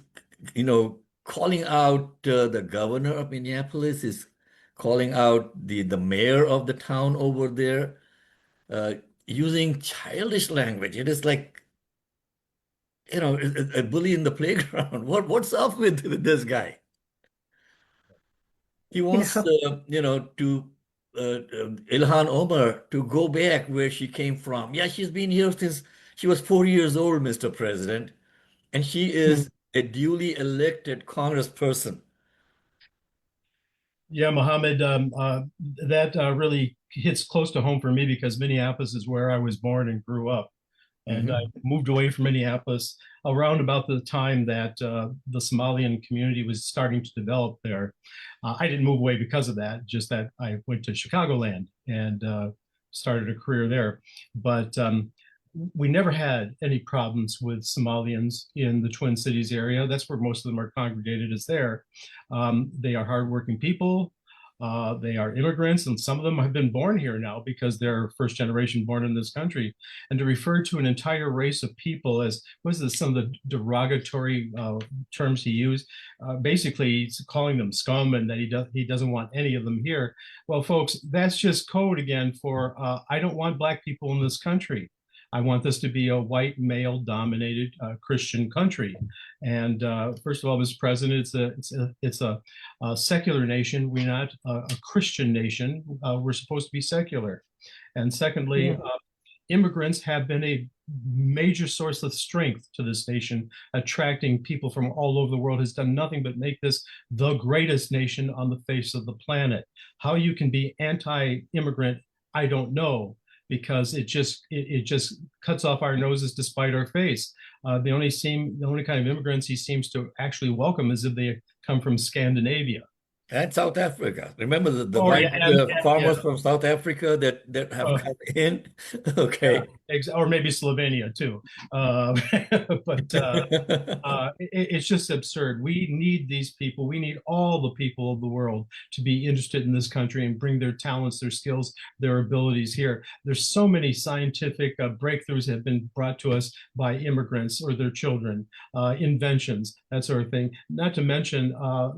calling out the governor of Minneapolis, is calling out the mayor of the town over there, using childish language. It is like, a bully in the playground. What's up with this guy? He wants, to Ilhan Omar to go back where she came from. Yeah, she's been here since she was 4 years old, Mr. President, and she is a duly elected congressperson. Yeah, Mohammed, that really hits close to home for me because Minneapolis is where I was born and grew up. And I moved away from Minneapolis around about the time that the Somalian community was starting to develop there. I didn't move away because of that, just that I went to Chicagoland and started a career there. But we never had any problems with Somalians in the Twin Cities area. That's where most of them are congregated, is there. They are hardworking people. They are immigrants, and some of them have been born here now because they're first generation born in this country. And to refer to an entire race of people as, some of the derogatory terms he used, basically he's calling them scum and that he doesn't want any of them here. Well, folks, that's just code again for I don't want Black people in this country. I want this to be a white male-dominated Christian country. And first of all, Mr. President, it's a secular nation. We're not a Christian nation. We're supposed to be secular. And secondly, immigrants have been a major source of strength to this nation. Attracting people from all over the world has done nothing but make this the greatest nation on the face of the planet. How you can be anti-immigrant, I don't know, because it just cuts off our noses to spite our face. The only kind of immigrants he seems to actually welcome is if they come from Scandinavia. And South Africa. Remember the farmers from South Africa that have come in? Okay. Or maybe Slovenia too. But it's just absurd. We need these people. We need all the people of the world to be interested in this country and bring their talents, their skills, their abilities here. There's so many scientific breakthroughs have been brought to us by immigrants or their children, inventions, that sort of thing. Not to mention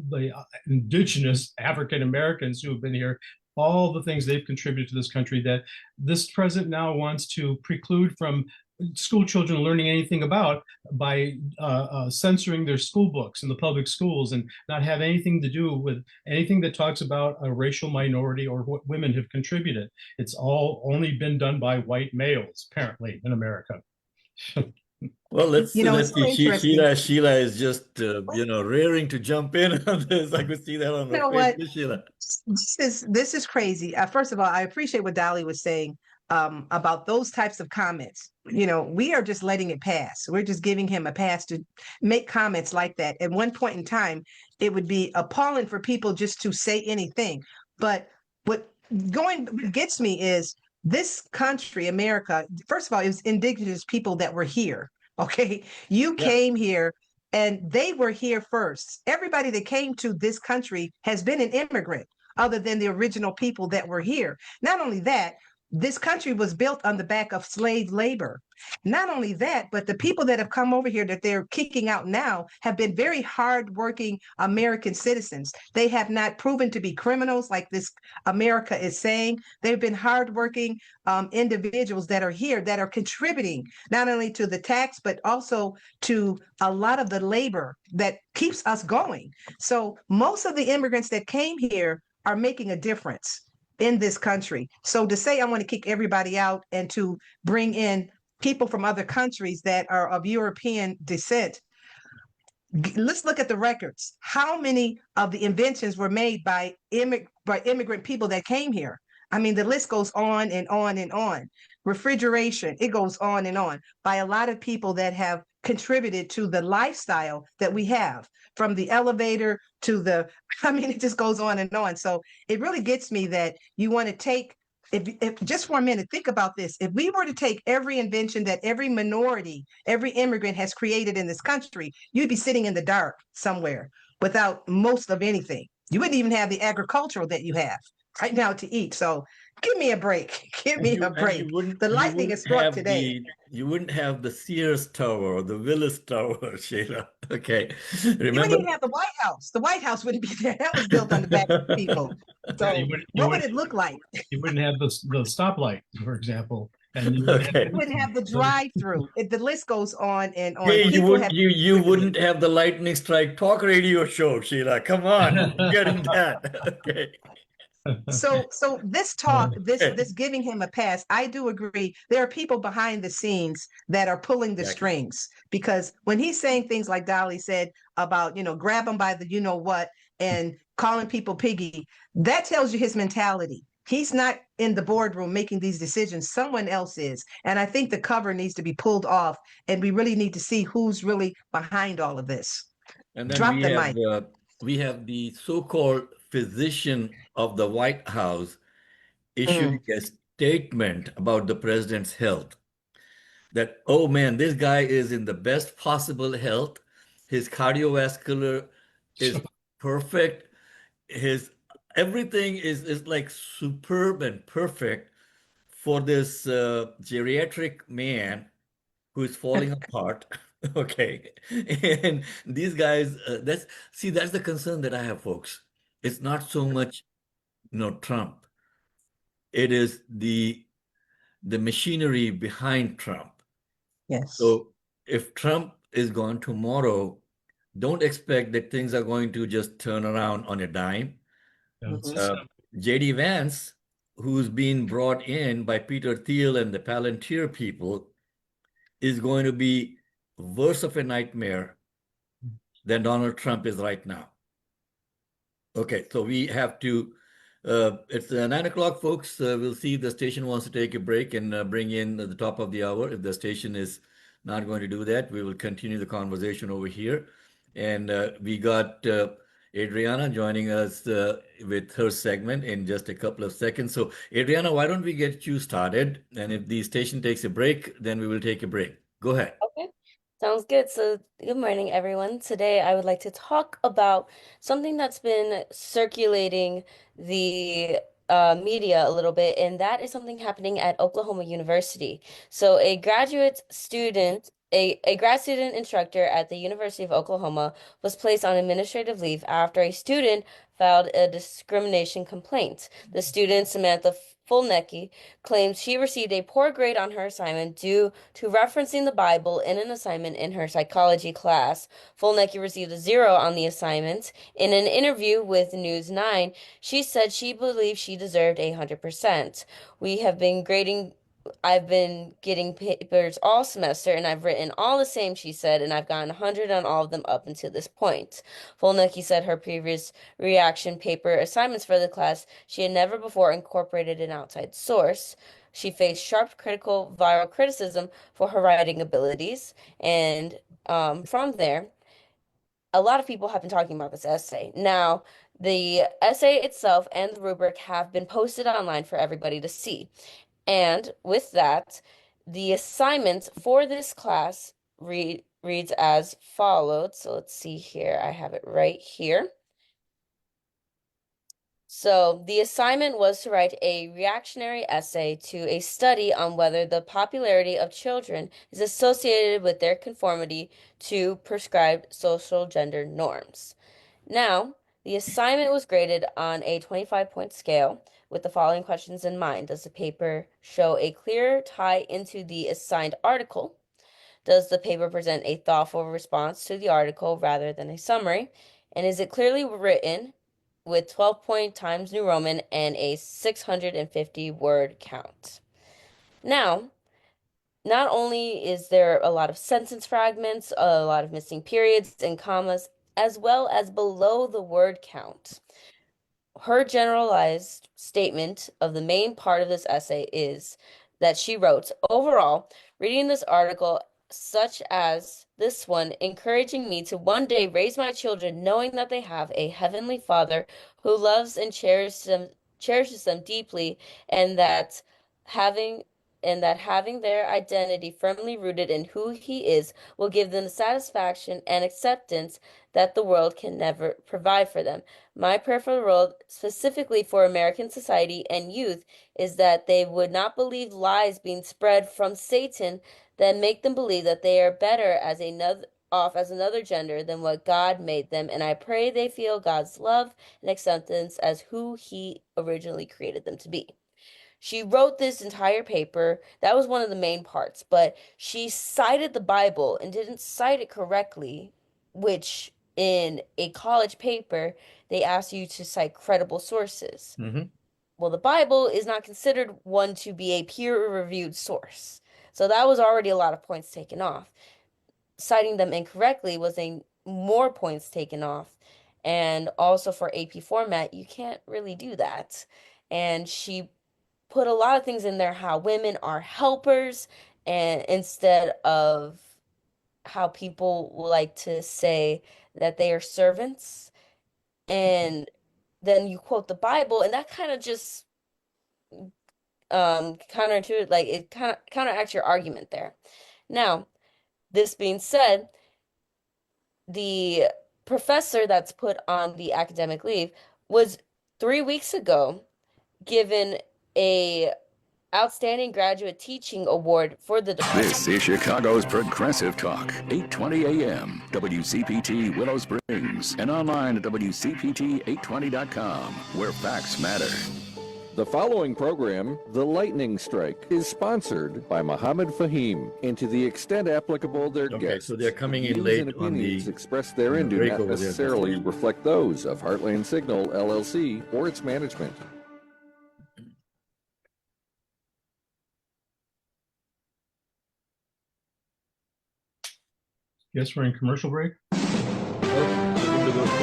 the indigenous African Americans who have been here, all the things they've contributed to this country that this president now wants to preclude from school children learning anything about by censoring their school books in the public schools and not have anything to do with anything that talks about a racial minority or what women have contributed. It's all only been done by white males, apparently, in America. Well, let's see. Sheila is just, raring to jump in on this. I could see that on her face. Sheila. This is crazy. First of all, I appreciate what Dolly was saying about those types of comments. We are just letting it pass. We're just giving him a pass to make comments like that. At one point in time, it would be appalling for people just to say anything. But what gets me is this country, America, first of all, it was indigenous people that were here. Okay. You came here and they were here first. Everybody that came to this country has been an immigrant other than the original people that were here. Not only that, this country was built on the back of slave labor. Not only that, but the people that have come over here that they're kicking out now have been very hardworking American citizens. They have not proven to be criminals like this America is saying. They've been hardworking individuals that are here that are contributing not only to the tax, but also to a lot of the labor that keeps us going. So most of the immigrants that came here are making a difference in this country. So to say I want to kick everybody out and to bring in people from other countries that are of European descent, let's look at the records. How many of the inventions were made by immigrant people that came here? I mean, the list goes on and on and on. Refrigeration, it goes on and on by a lot of people that have contributed to the lifestyle that we have, from the elevator to the, I mean, it just goes on and on. So it really gets me that you want to take, if just for a minute, think about this. If we were to take every invention that every minority, every immigrant has created in this country, you'd be sitting in the dark somewhere without most of anything. You wouldn't even have the agricultural that you have right now to eat. So give me a break. Give me a break. The lightning is struck today. You wouldn't have the Sears Tower or the Willis Tower, Sheila. Okay. You wouldn't even have the White House. The White House wouldn't be there. That was built on the back of people. So what would it look like? You wouldn't have the stoplight, for example. And you wouldn't have the drive-through. The list goes on and on. Hey, you wouldn't have the Lightning Strike talk radio show, Sheila. Come on, getting that. Okay. So this talk, this giving him a pass, I do agree. There are people behind the scenes that are pulling the strings, because when he's saying things like Dolly said about, grab them by the what and calling people piggy, that tells you his mentality. He's not in the boardroom making these decisions. Someone else is. And I think the cover needs to be pulled off, and we really need to see who's really behind all of this. And then we have the so-called physician of the White House issuing a statement about the president's health. That, oh man, this guy is in the best possible health. His cardiovascular is perfect. His everything is like superb and perfect for this geriatric man who is falling apart. Okay. And these guys, that's the concern that I have, folks. It's not so much, Trump. It is the machinery behind Trump. Yes. So if Trump is gone tomorrow, don't expect that things are going to just turn around on a dime. J.D. Vance, who's been brought in by Peter Thiel and the Palantir people, is going to be worse of a nightmare than Donald Trump is right now. Okay, so we have to, it's 9 o'clock, folks. We'll see if the station wants to take a break and bring in the top of the hour. If the station is not going to do that, we will continue the conversation over here. And we got Adriana joining us with her segment in just a couple of seconds. So Adriana, why don't we get you started? And if the station takes a break, then we will take a break. Go ahead. Okay. Sounds good. So, good morning, everyone. Today, I would like to talk about something that's been circulating the media a little bit, and that is something happening at Oklahoma University. So, a grad student instructor at the University of Oklahoma was placed on administrative leave after a student filed a discrimination complaint. The student, Samantha Fulnecki, claims she received a poor grade on her assignment due to referencing the Bible in an assignment in her psychology class. Fulnecki received a 0 on the assignment. In an interview with News 9, she said she believed she deserved 100%. I've been getting papers all semester, and I've written all the same, she said, and I've gotten 100 on all of them up until this point. Fulnecki said her previous reaction paper assignments for the class, she had never before incorporated an outside source. She faced sharp viral criticism for her writing abilities, and from there, a lot of people have been talking about this essay. Now, the essay itself and the rubric have been posted online for everybody to see. And with that, the assignment for this class reads as followed. So let's see here. I have it right here. So the assignment was to write a reactionary essay to a study on whether the popularity of children is associated with their conformity to prescribed social gender norms. Now, the assignment was graded on a 25-point scale with the following questions in mind. Does the paper show a clear tie into the assigned article? Does the paper present a thoughtful response to the article rather than a summary? And is it clearly written with 12-point Times New Roman and a 650 word count. Now, not only is there a lot of sentence fragments, a lot of missing periods and commas, as well as below the word count. Her generalized statement of the main part of this essay is that she wrote, overall, reading this article, such as this one, encouraging me to one day raise my children knowing that they have a heavenly Father who loves and cherishes them deeply, and that having their identity firmly rooted in who he is will give them the satisfaction and acceptance that the world can never provide for them. My prayer for the world, specifically for American society and youth, is that they would not believe lies being spread from Satan that make them believe that they are better as another gender than what God made them. And I pray they feel God's love and acceptance as who he originally created them to be. She wrote this entire paper. That was one of the main parts, but she cited the Bible and didn't cite it correctly, which in a college paper, they ask you to cite credible sources. Mm-hmm. Well, the Bible is not considered one to be a peer-reviewed source. So that was already a lot of points taken off. Citing them incorrectly was more points taken off. And also for AP format, you can't really do that. And she put a lot of things in there, how women are helpers, and instead of how people like to say that they are servants. And then you quote the Bible, and that kind of just counterintuitive, like it kind of counteracts your argument there. Now, this being said, the professor that's put on the academic leave was 3 weeks ago given a Outstanding Graduate Teaching Award for the department. This is Chicago's Progressive Talk, 820 AM, WCPT Willow Springs, and online at WCPT820.com, where facts matter. The following program, The Lightning Strike, is sponsored by Mohammed Fahim, and to the extent applicable, their guests. So they're coming in views late and on the opinions expressed therein do break not over there. necessarily reflect those of Heartland Signal, LLC, or its management. Guess we're in commercial break.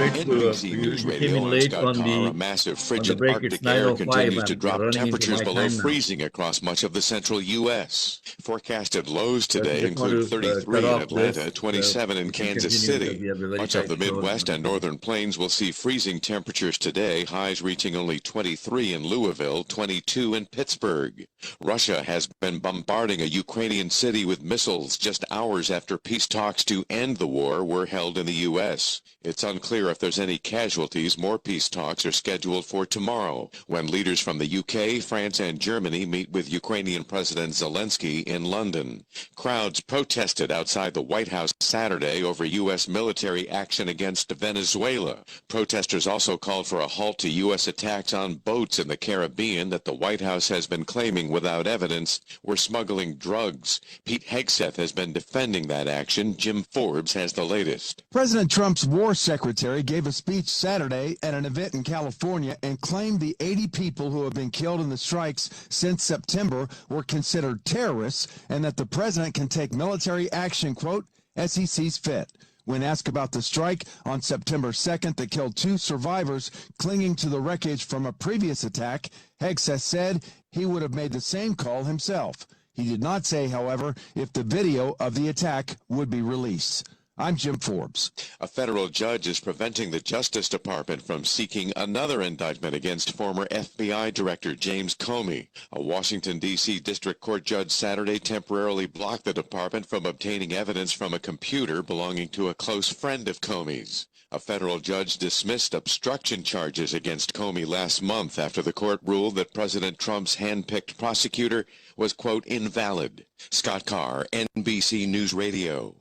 NBC News Radio and Scott Carr, a massive frigid Arctic air continues to drop temperatures below freezing across much of the central U.S. Forecasted lows today include 33 in Atlanta, 27 in Kansas City. Much of the Midwest and northern plains will see freezing temperatures today, highs reaching only 23 in Louisville, 22 in Pittsburgh. Russia has been bombarding a Ukrainian city with missiles just hours after peace talks to end the war were held in the U.S. It's unclear if there's any casualties. More peace talks are scheduled for tomorrow, when leaders from the UK, France, and Germany meet with Ukrainian President Zelensky in London. Crowds protested outside the White House Saturday over U.S. military action against Venezuela. Protesters also called for a halt to U.S. attacks on boats in the Caribbean that the White House has been claiming without evidence were smuggling drugs. Pete Hegseth has been defending that action. Jim Forbes has the latest. President Trump's war secretary gave a speech Saturday at an event in California and claimed the 80 people who have been killed in the strikes since September were considered terrorists and that the president can take military action, quote, as he sees fit. When asked about the strike on September 2nd that killed 2 survivors clinging to the wreckage from a previous attack, Hegseth said he would have made the same call himself. He did not say, however, if the video of the attack would be released. I'm Jim Forbes. A federal judge is preventing the Justice Department from seeking another indictment against former FBI Director James Comey. A Washington, D.C. District Court judge Saturday temporarily blocked the department from obtaining evidence from a computer belonging to a close friend of Comey's. A federal judge dismissed obstruction charges against Comey last month after the court ruled that President Trump's hand-picked prosecutor was, quote, invalid. Scott Carr, NBC News Radio.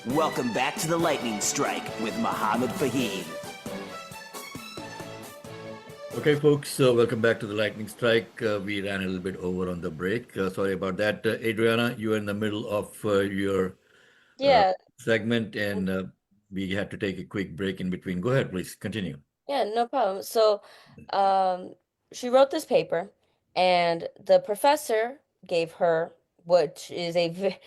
Welcome back to the Lightning Strike with Mohammed Fahim. Okay, folks, welcome back to the Lightning Strike. We ran a little bit over on the break. Sorry about that. Adriana, you are in the middle of your segment, and we had to take a quick break in between. Go ahead, please continue. Yeah, no problem. So, she wrote this paper, and the professor gave her, which is a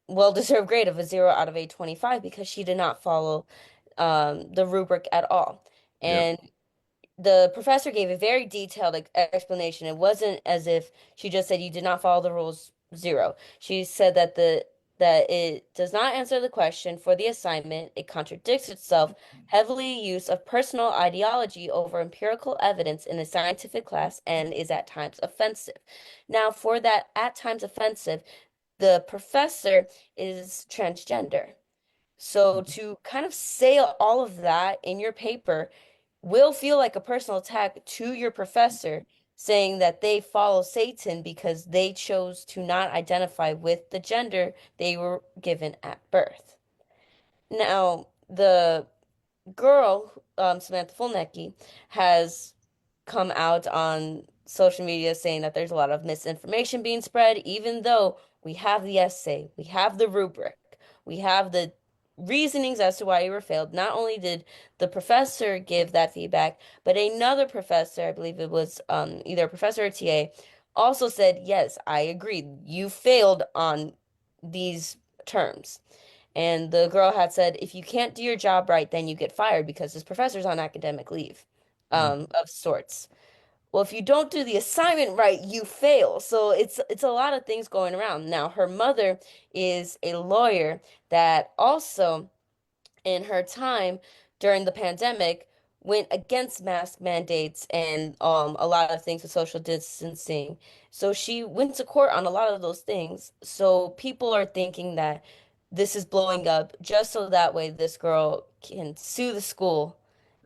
well-deserved grade of a 0 out of a 25 because she did not follow the rubric at all. Yeah. And the professor gave a very detailed explanation. It wasn't as if she just said you did not follow the rules, 0. She said that it does not answer the question for the assignment. It contradicts itself. Heavily use of personal ideology over empirical evidence in a scientific class and is at times offensive. Now, for that at times offensive, the professor is transgender. So to kind of say all of that in your paper will feel like a personal attack to your professor, saying that they follow Satan because they chose to not identify with the gender they were given at birth. Now, the girl, Samantha Fulnecki, has come out on social media saying that there's a lot of misinformation being spread, even though we have the essay, we have the rubric, we have the reasonings as to why you were failed. Not only did the professor give that feedback, but another professor, I believe it was either a professor or TA, also said, yes, I agree, you failed on these terms. And the girl had said, if you can't do your job right, then you get fired because this professor's on academic leave of sorts. Well, if you don't do the assignment right, you fail. So it's a lot of things going around. Now, her mother is a lawyer that also, in her time during the pandemic, went against mask mandates and a lot of things with social distancing. So she went to court on a lot of those things. So people are thinking that this is blowing up just so that way this girl can sue the school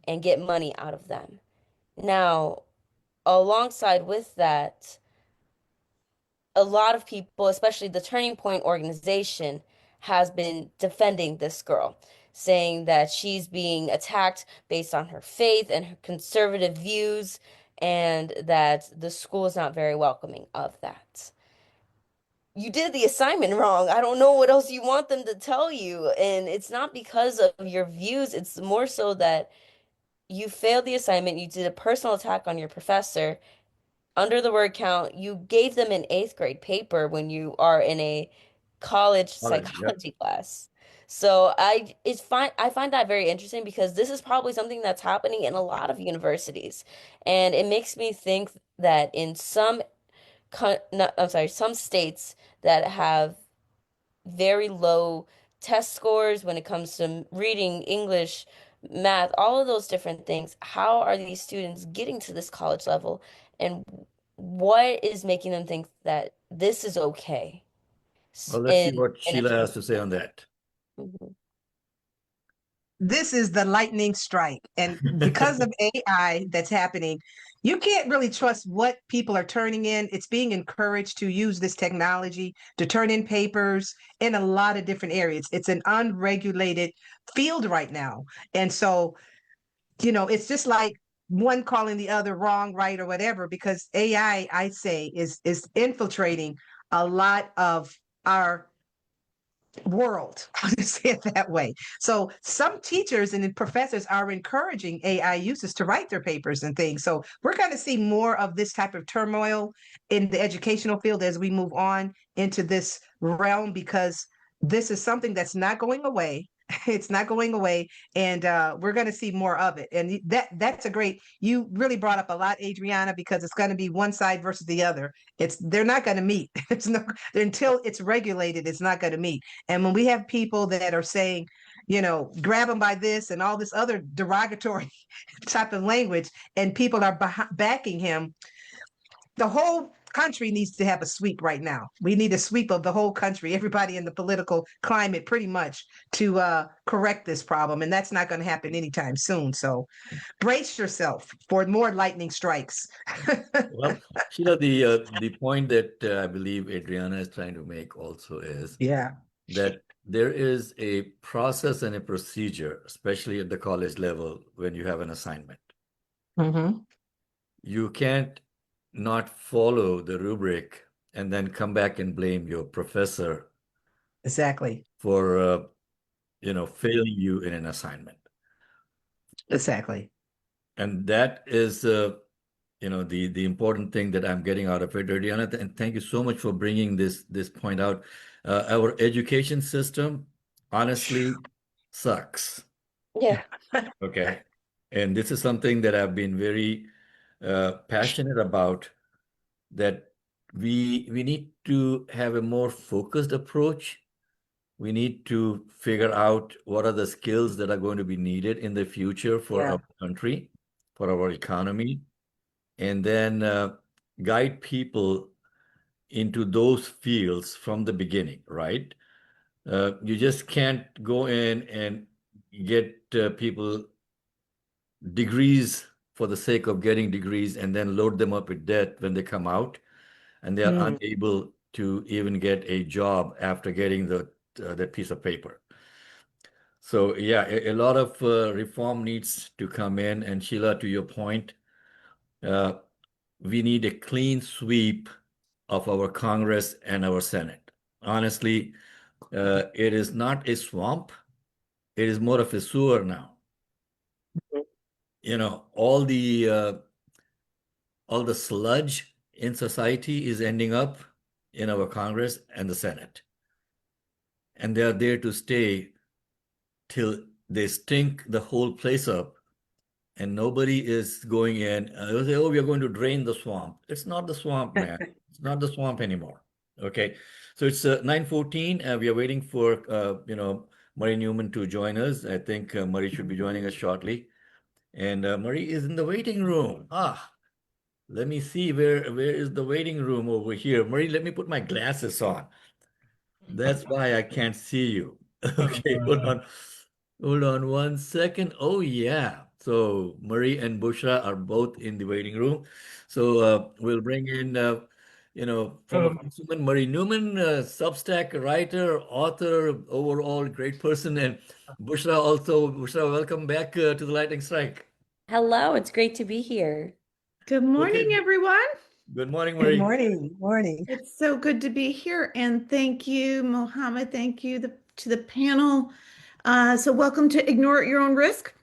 and get money out of them. Now, alongside with that, a lot of people, especially the Turning Point organization, has been defending this girl, saying that she's being attacked based on her faith and her conservative views, and that the school is not very welcoming of that. You did the assignment wrong. I don't know what else you want them to tell you. And it's not because of your views, it's more so that you failed the assignment, you did a personal attack on your professor. Under the word count, you gave them an 8th grade paper when you are in a college psychology class. So it's fine. I find that very interesting because this is probably something that's happening in a lot of universities. And it makes me think that in some states that have very low test scores when it comes to reading, English, math, all of those different things, how are these students getting to this college level? And what is making them think that this is okay? Well, let's see what Sheila has to say on that. This is the lightning strike. And because of AI that's happening, you can't really trust what people are turning in. It's being encouraged to use this technology to turn in papers in a lot of different areas. It's an unregulated field right now. And so, it's just like one calling the other wrong, right, or whatever, because AI, I say, is infiltrating a lot of our world. I'll just say it that way. So some teachers and professors are encouraging AI users to write their papers and things. So we're going to see more of this type of turmoil in the educational field as we move on into this realm, because this is something that's not going away. It's not going away, and we're going to see more of it. And that's a great, you really brought up a lot, Adriana, because it's going to be one side versus the other. They're not going to meet. Until it's regulated, it's not going to meet. And when we have people that are saying, grab them by this and all this other derogatory type of language, and people are backing him, the whole country needs to have a sweep right now. We need a sweep of the whole country, everybody in the political climate, pretty much, to correct this problem. And that's not going to happen anytime soon. So brace yourself for more lightning strikes. Well, Sheila, the point that I believe Adriana is trying to make also is that there is a process and a procedure, especially at the college level, when you have an assignment. Mm-hmm. You can't not follow the rubric and then come back and blame your professor exactly for failing you in an assignment. Exactly. And that is, the important thing that I'm getting out of it, Adriana. And thank you so much for bringing this point out. Our education system, honestly, sucks. Yeah. Okay. And this is something that I've been very passionate about, that we need to have a more focused approach. We need to figure out what are the skills that are going to be needed in the future for our country, for our economy, and then guide people into those fields from the beginning, right? You just can't go in and get people degrees for the sake of getting degrees and then load them up with debt when they come out, and they are unable to even get a job after getting that piece of paper. So yeah, a lot of reform needs to come in. And Sheila, to your point, we need a clean sweep of our Congress and our Senate. Honestly, it is not a swamp. It is more of a sewer now. All the sludge in society is ending up in our Congress and the Senate. And they are there to stay till they stink the whole place up. And nobody is going in. They'll say, oh, we are going to drain the swamp. It's not the swamp, man. It's not the swamp anymore. Okay. So it's 9:14. We are waiting for, Murray Newman to join us. I think Murray should be joining us shortly. And Murray is in the waiting room. Let me see, where is the waiting room over here? Murray, let me put my glasses on. That's why I can't see you. Okay, hold on 1 second. Oh yeah. So Murray and Bushra are both in the waiting room. So we'll bring in, former Councilman Murray Newman, Substack writer, author, overall great person, and Bushra also. Bushra, welcome back to the Lightning Strike. Hello, it's great to be here. Good morning, everyone. Good morning, Murray. Good morning. Morning. It's so good to be here, and thank you, Mohammed. Thank you to the panel. So welcome to Ignore at Your Own Risk.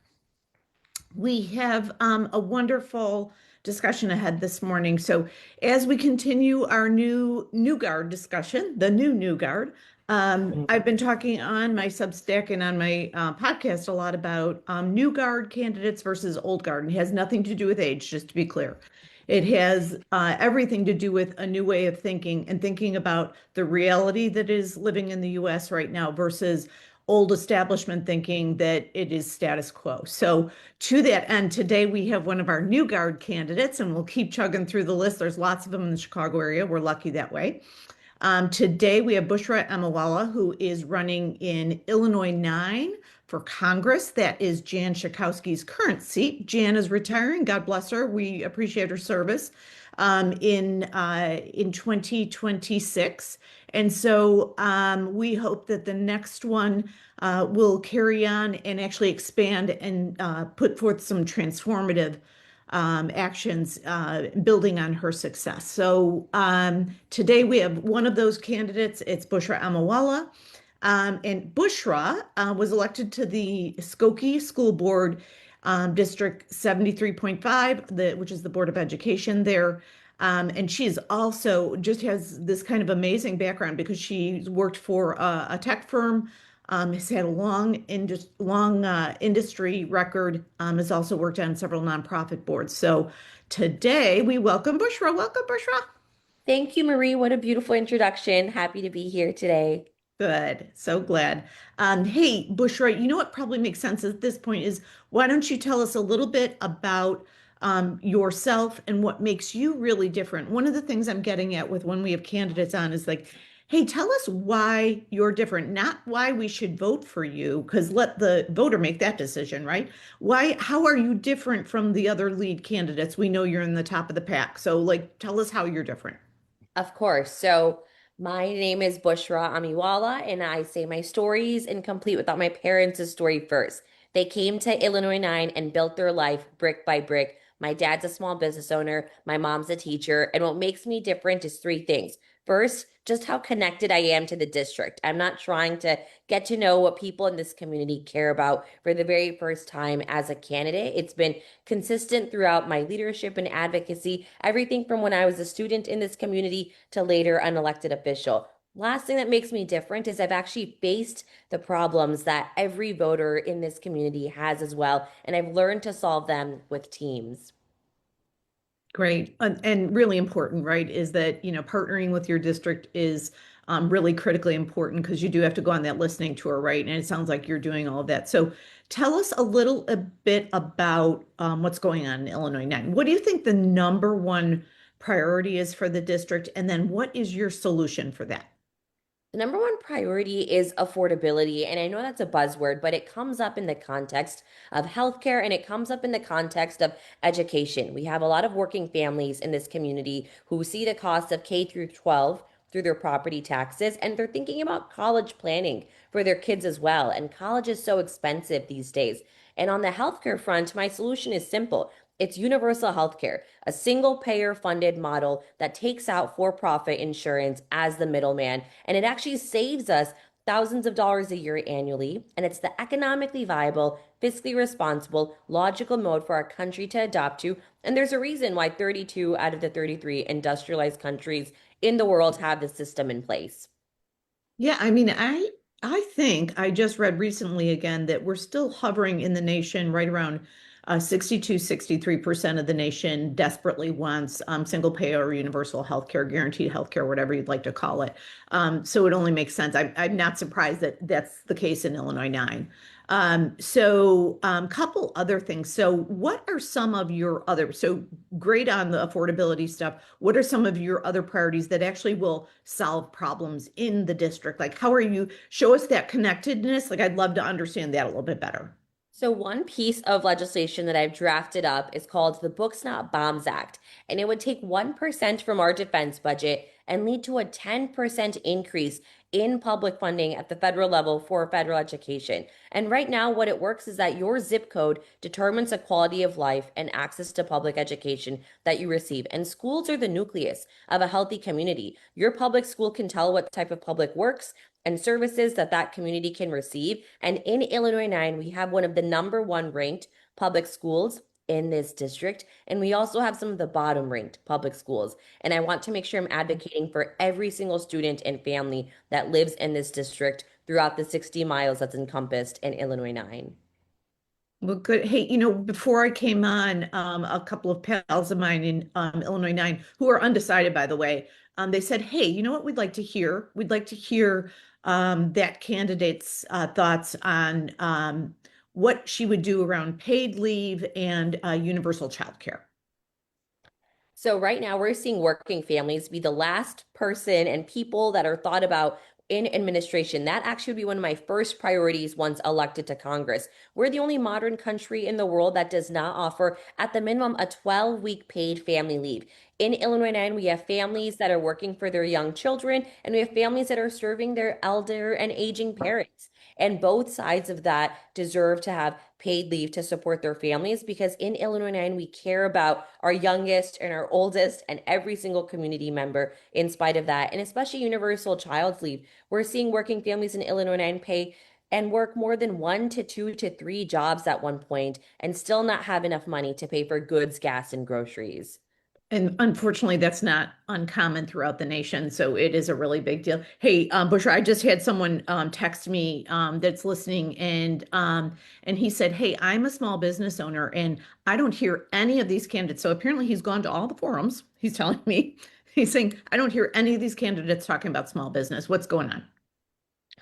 We have a wonderful discussion ahead this morning. So as we continue our new Guard discussion, the new Guard, I've been talking on my Substack and on my podcast a lot about new Guard candidates versus old Guard. And it has nothing to do with age, just to be clear. It has everything to do with a new way of thinking and thinking about the reality that is living in the US right now versus old establishment thinking that it is status quo. So to that end, today we have one of our new Guard candidates, and we'll keep chugging through the list. There's lots of them in the Chicago area. We're lucky that way. Today we have Bushra Amiwala, who is running in Illinois 9 for Congress. That is Jan Schakowsky's current seat. Jan is retiring. God bless her. We appreciate her service in 2026. And so we hope that the next one will carry on and actually expand and put forth some transformative actions building on her success. So today we have one of those candidates. It's Bushra Amiwala. And Bushra was elected to the Skokie School Board District 73.5, which is the Board of Education there. And she is also just has this kind of amazing background because she's worked for a tech firm, has had a long industry record, has also worked on several nonprofit boards. So today we welcome Bushra. Welcome, Bushra. Thank you, Marie. What a beautiful introduction. Happy to be here today. Good. So glad. Hey, Bushra, you know what probably makes sense at this point is why don't you tell us a little bit about yourself and what makes you really different? One of the things I'm getting at with when we have candidates on is like, hey, tell us why you're different, not why we should vote for you, because let the voter make that decision, right? How are you different from the other lead candidates? We know you're in the top of the pack. So like, tell us how you're different. Of course. So my name is Bushra Amiwala, and I say my story is incomplete without my parents' story first. They came to Illinois 9 and built their life brick by brick. My dad's a small business owner. My mom's a teacher. And what makes me different is three things. First, just how connected I am to the district. I'm not trying to get to know what people in this community care about for the very first time as a candidate. It's been consistent throughout my leadership and advocacy, everything from when I was a student in this community to later an elected official. Last thing that makes me different is I've actually faced the problems that every voter in this community has as well, and I've learned to solve them with teams. Great. And really important, right, is that, partnering with your district is really critically important because you do have to go on that listening tour, right? And it sounds like you're doing all of that. So tell us a bit about what's going on in Illinois 9. What do you think the number one priority is for the district? And then what is your solution for that? The number one priority is affordability. And I know that's a buzzword, but it comes up in the context of healthcare and it comes up in the context of education. We have a lot of working families in this community who see the cost of K through 12 through their property taxes, and they're thinking about college planning for their kids as well. And college is so expensive these days. And on the healthcare front, my solution is simple. It's universal healthcare, a single payer funded model that takes out for-profit insurance as the middleman. And it actually saves us thousands of dollars a year annually. And it's the economically viable, fiscally responsible, logical mode for our country to adopt to. And there's a reason why 32 out of the 33 industrialized countries in the world have this system in place. Yeah, I mean, I think I just read recently again that we're still hovering in the nation right around 63% of the nation desperately wants single payer or universal healthcare, guaranteed healthcare, whatever you'd like to call it. So it only makes sense. I'm not surprised that that's the case in Illinois 9. Couple other things. So what are some of your other, so great on the affordability stuff. What are some of your other priorities that actually will solve problems in the district? Like, how are you, show us that connectedness. Like, I'd love to understand that a little bit better. So one piece of legislation that I've drafted up is called the Books Not Bombs Act, and it would take 1% from our defense budget and lead to a 10% increase in public funding at the federal level for federal education. And right now, what it works is that your zip code determines the quality of life and access to public education that you receive. And schools are the nucleus of a healthy community. Your public school can tell what type of public works and services that community can receive. And in Illinois 9, we have one of the #1 ranked public schools in this district. And we also have some of the bottom ranked public schools. And I want to make sure I'm advocating for every single student and family that lives in this district throughout the 60 miles that's encompassed in Illinois 9. Well, good. Hey, before I came on, a couple of pals of mine in Illinois 9 who are undecided, by the way, they said, hey, you know what we'd like to hear? We'd like to hear that candidate's thoughts on what she would do around paid leave and universal childcare. So right now we're seeing working families be the last person and people that are thought about in administration. That actually would be one of my first priorities once elected to Congress. We're the only modern country in the world that does not offer, at the minimum, a 12-week paid family leave. In Illinois 9, we have families that are working for their young children, and we have families that are serving their elder and aging parents. And both sides of that deserve to have paid leave to support their families, because in Illinois 9, we care about our youngest and our oldest and every single community member in spite of that. And especially universal child's leave. We're seeing working families in Illinois 9 pay and work more than 1 to 2 to 3 jobs at one point and still not have enough money to pay for goods, gas, and groceries. And unfortunately, that's not uncommon throughout the nation. So it is a really big deal. Hey, Bushra, I just had someone text me that's listening, and he said, hey, I'm a small business owner and I don't hear any of these candidates. So apparently he's gone to all the forums. He's telling me, he's saying, I don't hear any of these candidates talking about small business. What's going on?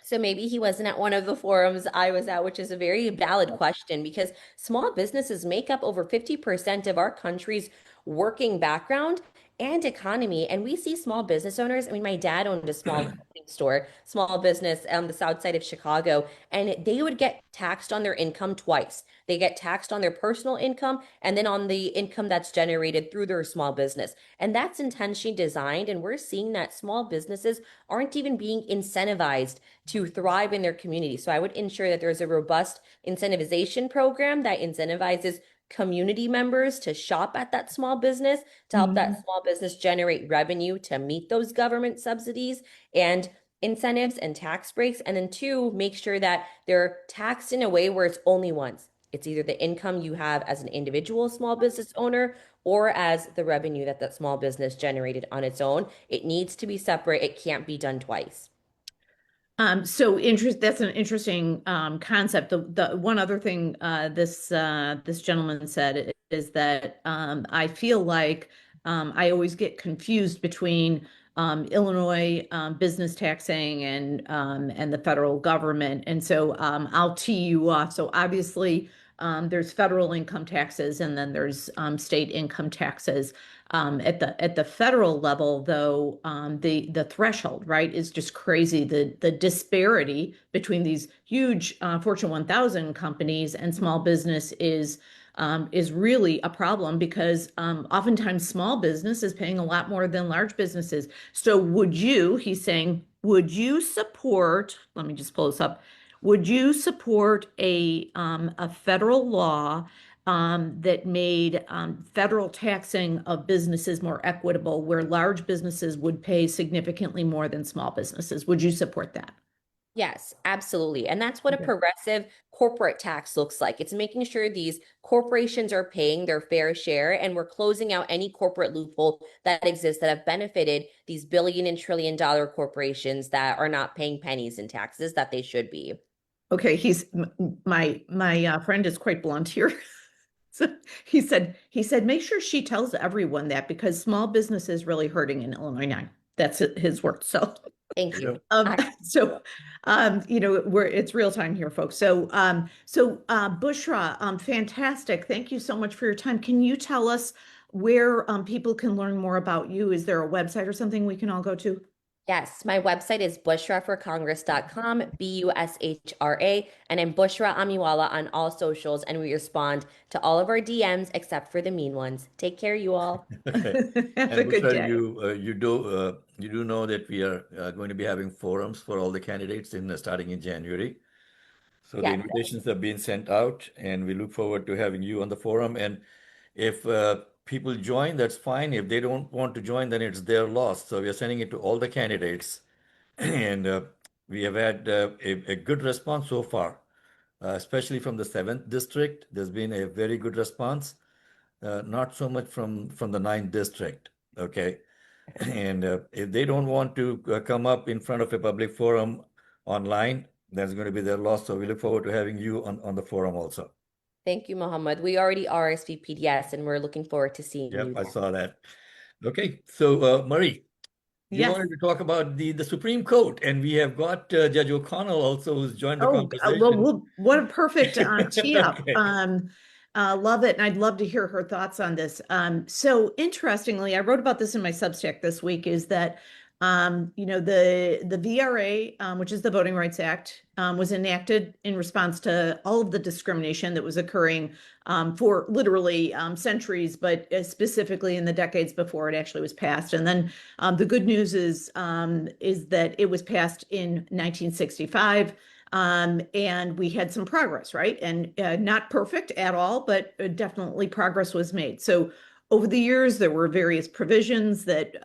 So maybe he wasn't at one of the forums I was at, which is a very valid question, because small businesses make up over 50% of our country's working background and economy. And we see small business owners. I mean, my dad owned a small store, small business on the south side of Chicago, and they would get taxed on their income twice. They get taxed on their personal income and then on the income that's generated through their small business. And that's intentionally designed. And we're seeing that small businesses aren't even being incentivized to thrive in their community. So I would ensure that there's a robust incentivization program that incentivizes community members to shop at that small business, to help that small business generate revenue to meet those government subsidies and incentives and tax breaks. And then 2, make sure that they're taxed in a way where it's only once. It's either the income you have as an individual small business owner or as the revenue that that small business generated on its own. It needs to be separate. It can't be done twice. That's an interesting concept. The one other thing this gentleman said is that I feel like I always get confused between Illinois business taxing and the federal government, and so I'll tee you off. So obviously, there's federal income taxes, and then there's state income taxes. At the federal level, though, the threshold, right, is just crazy. The disparity between these huge Fortune 1000 companies and small business is really a problem, because oftentimes small business is paying a lot more than large businesses. So he's saying, would you support, let me just pull this up, would you support a federal law that made federal taxing of businesses more equitable, where large businesses would pay significantly more than small businesses? Would you support that? Yes, absolutely. And that's what a progressive corporate tax looks like. It's making sure these corporations are paying their fair share, and we're closing out any corporate loophole that exists that have benefited these billion and trillion dollar corporations that are not paying pennies in taxes that they should be. Okay, my friend is quite blunt here. So he said, make sure she tells everyone that, because small business is really hurting in Illinois now. That's his word. So thank you. It's real time here, folks. So Bushra, fantastic. Thank you so much for your time. Can you tell us where people can learn more about you? Is there a website or something we can all go to? Yes, my website is bushraforcongress.com, BUSHRA, and I'm Bushra Amiwala on all socials, and we respond to all of our DMs except for the mean ones. Take care, you all. Have a good day. You do know that we are going to be having forums for all the candidates starting in January. So the invitations have been sent out, and we look forward to having you on the forum. And if people join, that's fine. If they don't want to join, then it's their loss. So we are sending it to all the candidates, and we have had a good response so far, especially from the 7th district. There's been a very good response, not so much from the 9th district. Okay, and if they don't want to come up in front of a public forum online, that's going to be their loss. So we look forward to having you on the forum also. Thank you, Mohammed. We already RSVP'd, yes, and we're looking forward to seeing you. Yep, I saw that. Okay, so Marie, you wanted to talk about the Supreme Court, and we have got Judge O'Connell also, who's joined the conversation. Well, what a perfect tee-up. Okay. Love it, and I'd love to hear her thoughts on this. So interestingly, I wrote about this in my Substack this week, is that the VRA, which is the Voting Rights Act, was enacted in response to all of the discrimination that was occurring for literally centuries, but specifically in the decades before it actually was passed. And then the good news is that it was passed in 1965. And we had some progress, right? And not perfect at all, but definitely progress was made. So over the years, there were various provisions that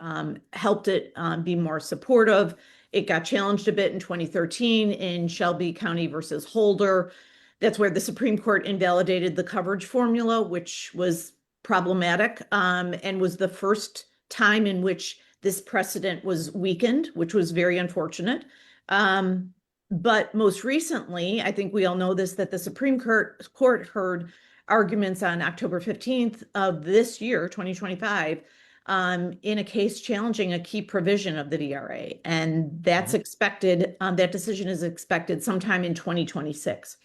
helped it be more supportive. It got challenged a bit in 2013 in Shelby County versus Holder. That's where the Supreme Court invalidated the coverage formula, which was problematic, and was the first time in which this precedent was weakened, which was very unfortunate. But most recently, I think we all know this, that the Supreme Court heard arguments on October 15th of this year, 2025, in a case challenging a key provision of the VRA. And that's expected, that decision is expected sometime in 2026.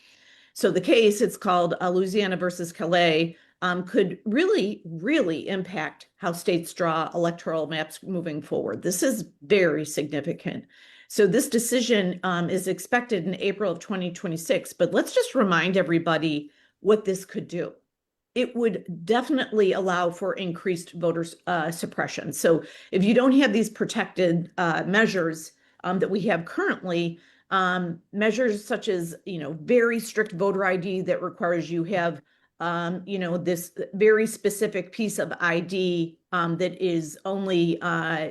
So the case, it's called Louisiana versus Calais, could really, really impact how states draw electoral maps moving forward. This is very significant. So this decision is expected in April of 2026, but let's just remind everybody what this could do. It would definitely allow for increased voter suppression. So if you don't have these protected measures that we have currently, measures such as, very strict voter ID that requires you have this very specific piece of ID that is only,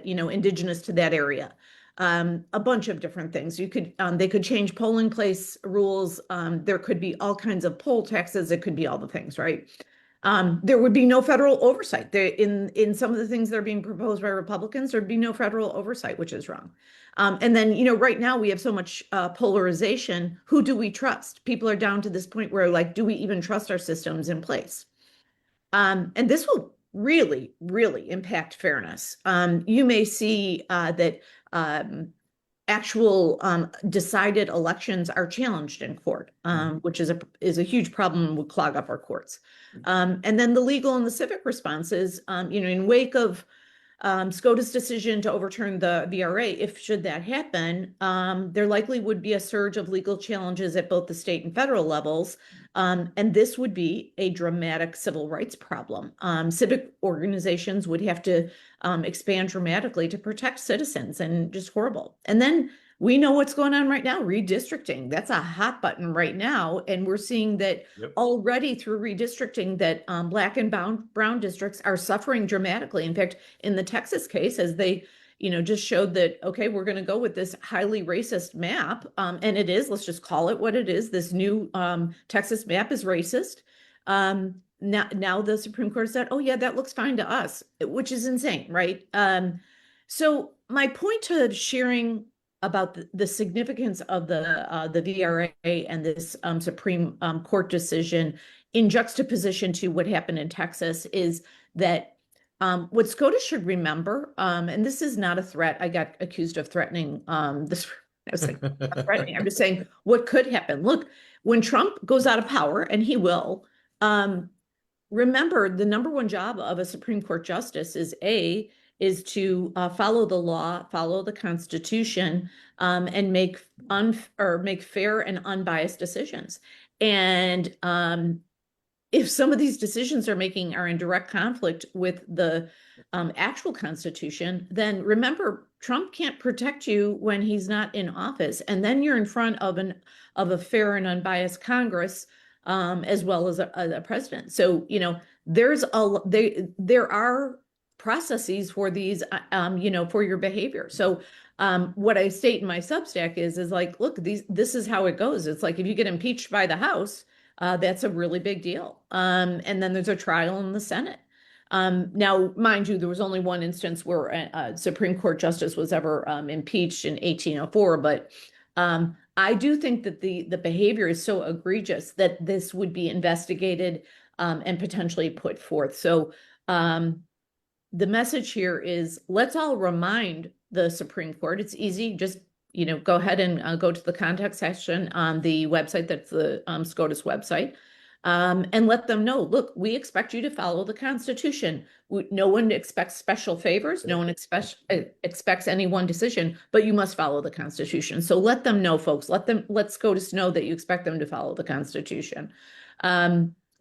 indigenous to that area. A bunch of different things. They could change polling place rules. There could be all kinds of poll taxes. It could be all the things, right? There would be no federal oversight. In some of the things that are being proposed by Republicans, there'd be no federal oversight, which is wrong. And then, right now we have so much polarization. Who do we trust? People are down to this point where, like, do we even trust our systems in place? And this will really, really impact fairness. You may see that actual decided elections are challenged in court, which is a huge problem, would clog up our courts. And then the legal and the civic responses, in wake of SCOTUS decision to overturn the VRA, should that happen, there likely would be a surge of legal challenges at both the state and federal levels. And this would be a dramatic civil rights problem. Civic organizations would have to expand dramatically to protect citizens, and just horrible. And then we know what's going on right now, redistricting. That's a hot button right now. And we're seeing that already through redistricting that Black and brown districts are suffering dramatically. In fact, in the Texas case, as they just showed that, okay, we're going to go with this highly racist map. And it is, let's just call it what it is. This new Texas map is racist. Now the Supreme Court said, oh yeah, that looks fine to us, which is insane, right? So my point to sharing about the significance of the VRA and this Supreme Court decision in juxtaposition to what happened in Texas is that what SCOTUS should remember, and this is not a threat. I got accused of threatening this. I was like, not threatening. I'm just saying what could happen. Look, when Trump goes out of power, and he will, remember the number one job of a Supreme Court justice is to follow the law, follow the Constitution, and make fair and unbiased decisions. And if some of these decisions are in direct conflict with the actual Constitution, then remember, Trump can't protect you when he's not in office. And then you're in front of a fair and unbiased Congress, as well as a president. So, there are processes for these, for your behavior. So what I state in my Substack is like, look, this is how it goes. It's like, if you get impeached by the House, that's a really big deal. And then there's a trial in the Senate. Now, mind you, there was only one instance where a Supreme Court justice was ever impeached in 1804, but I do think that the behavior is so egregious that this would be investigated and potentially put forth. So the message here is, let's all remind the Supreme Court. It's easy, just go ahead and go to the contact section on the website. That's the SCOTUS website, and let them know, look, we expect you to follow the Constitution. No one expects special favors. No one expects any one decision, but you must follow the Constitution. So let them know, folks. Let SCOTUS know that you expect them to follow the Constitution.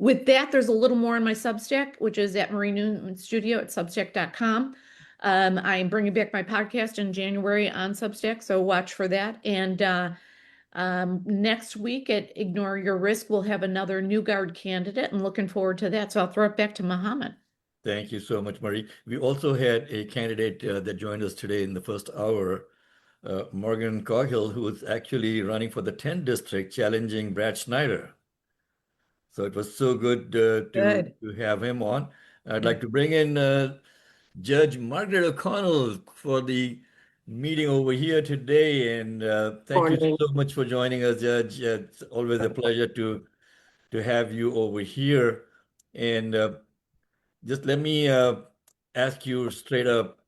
With that, there's a little more in my Substack, which is at Marie Newman Studio at Substack.com. I'm bringing back my podcast in January on Substack, so watch for that. And next week at Ignore Your Risk, we'll have another New Guard candidate. I'm looking forward to that. So I'll throw it back to Mohammed. Thank you so much, Marie. We also had a candidate that joined us today in the first hour, Morgan Cahill, who is actually running for the 10th district, challenging Brad Schneider. So it was so good to have him on. I'd like to bring in Judge Margaret O'Connell for the meeting over here today. And thank you so much for joining us, Judge. It's always a pleasure to have you over here. And just let me ask you straight up,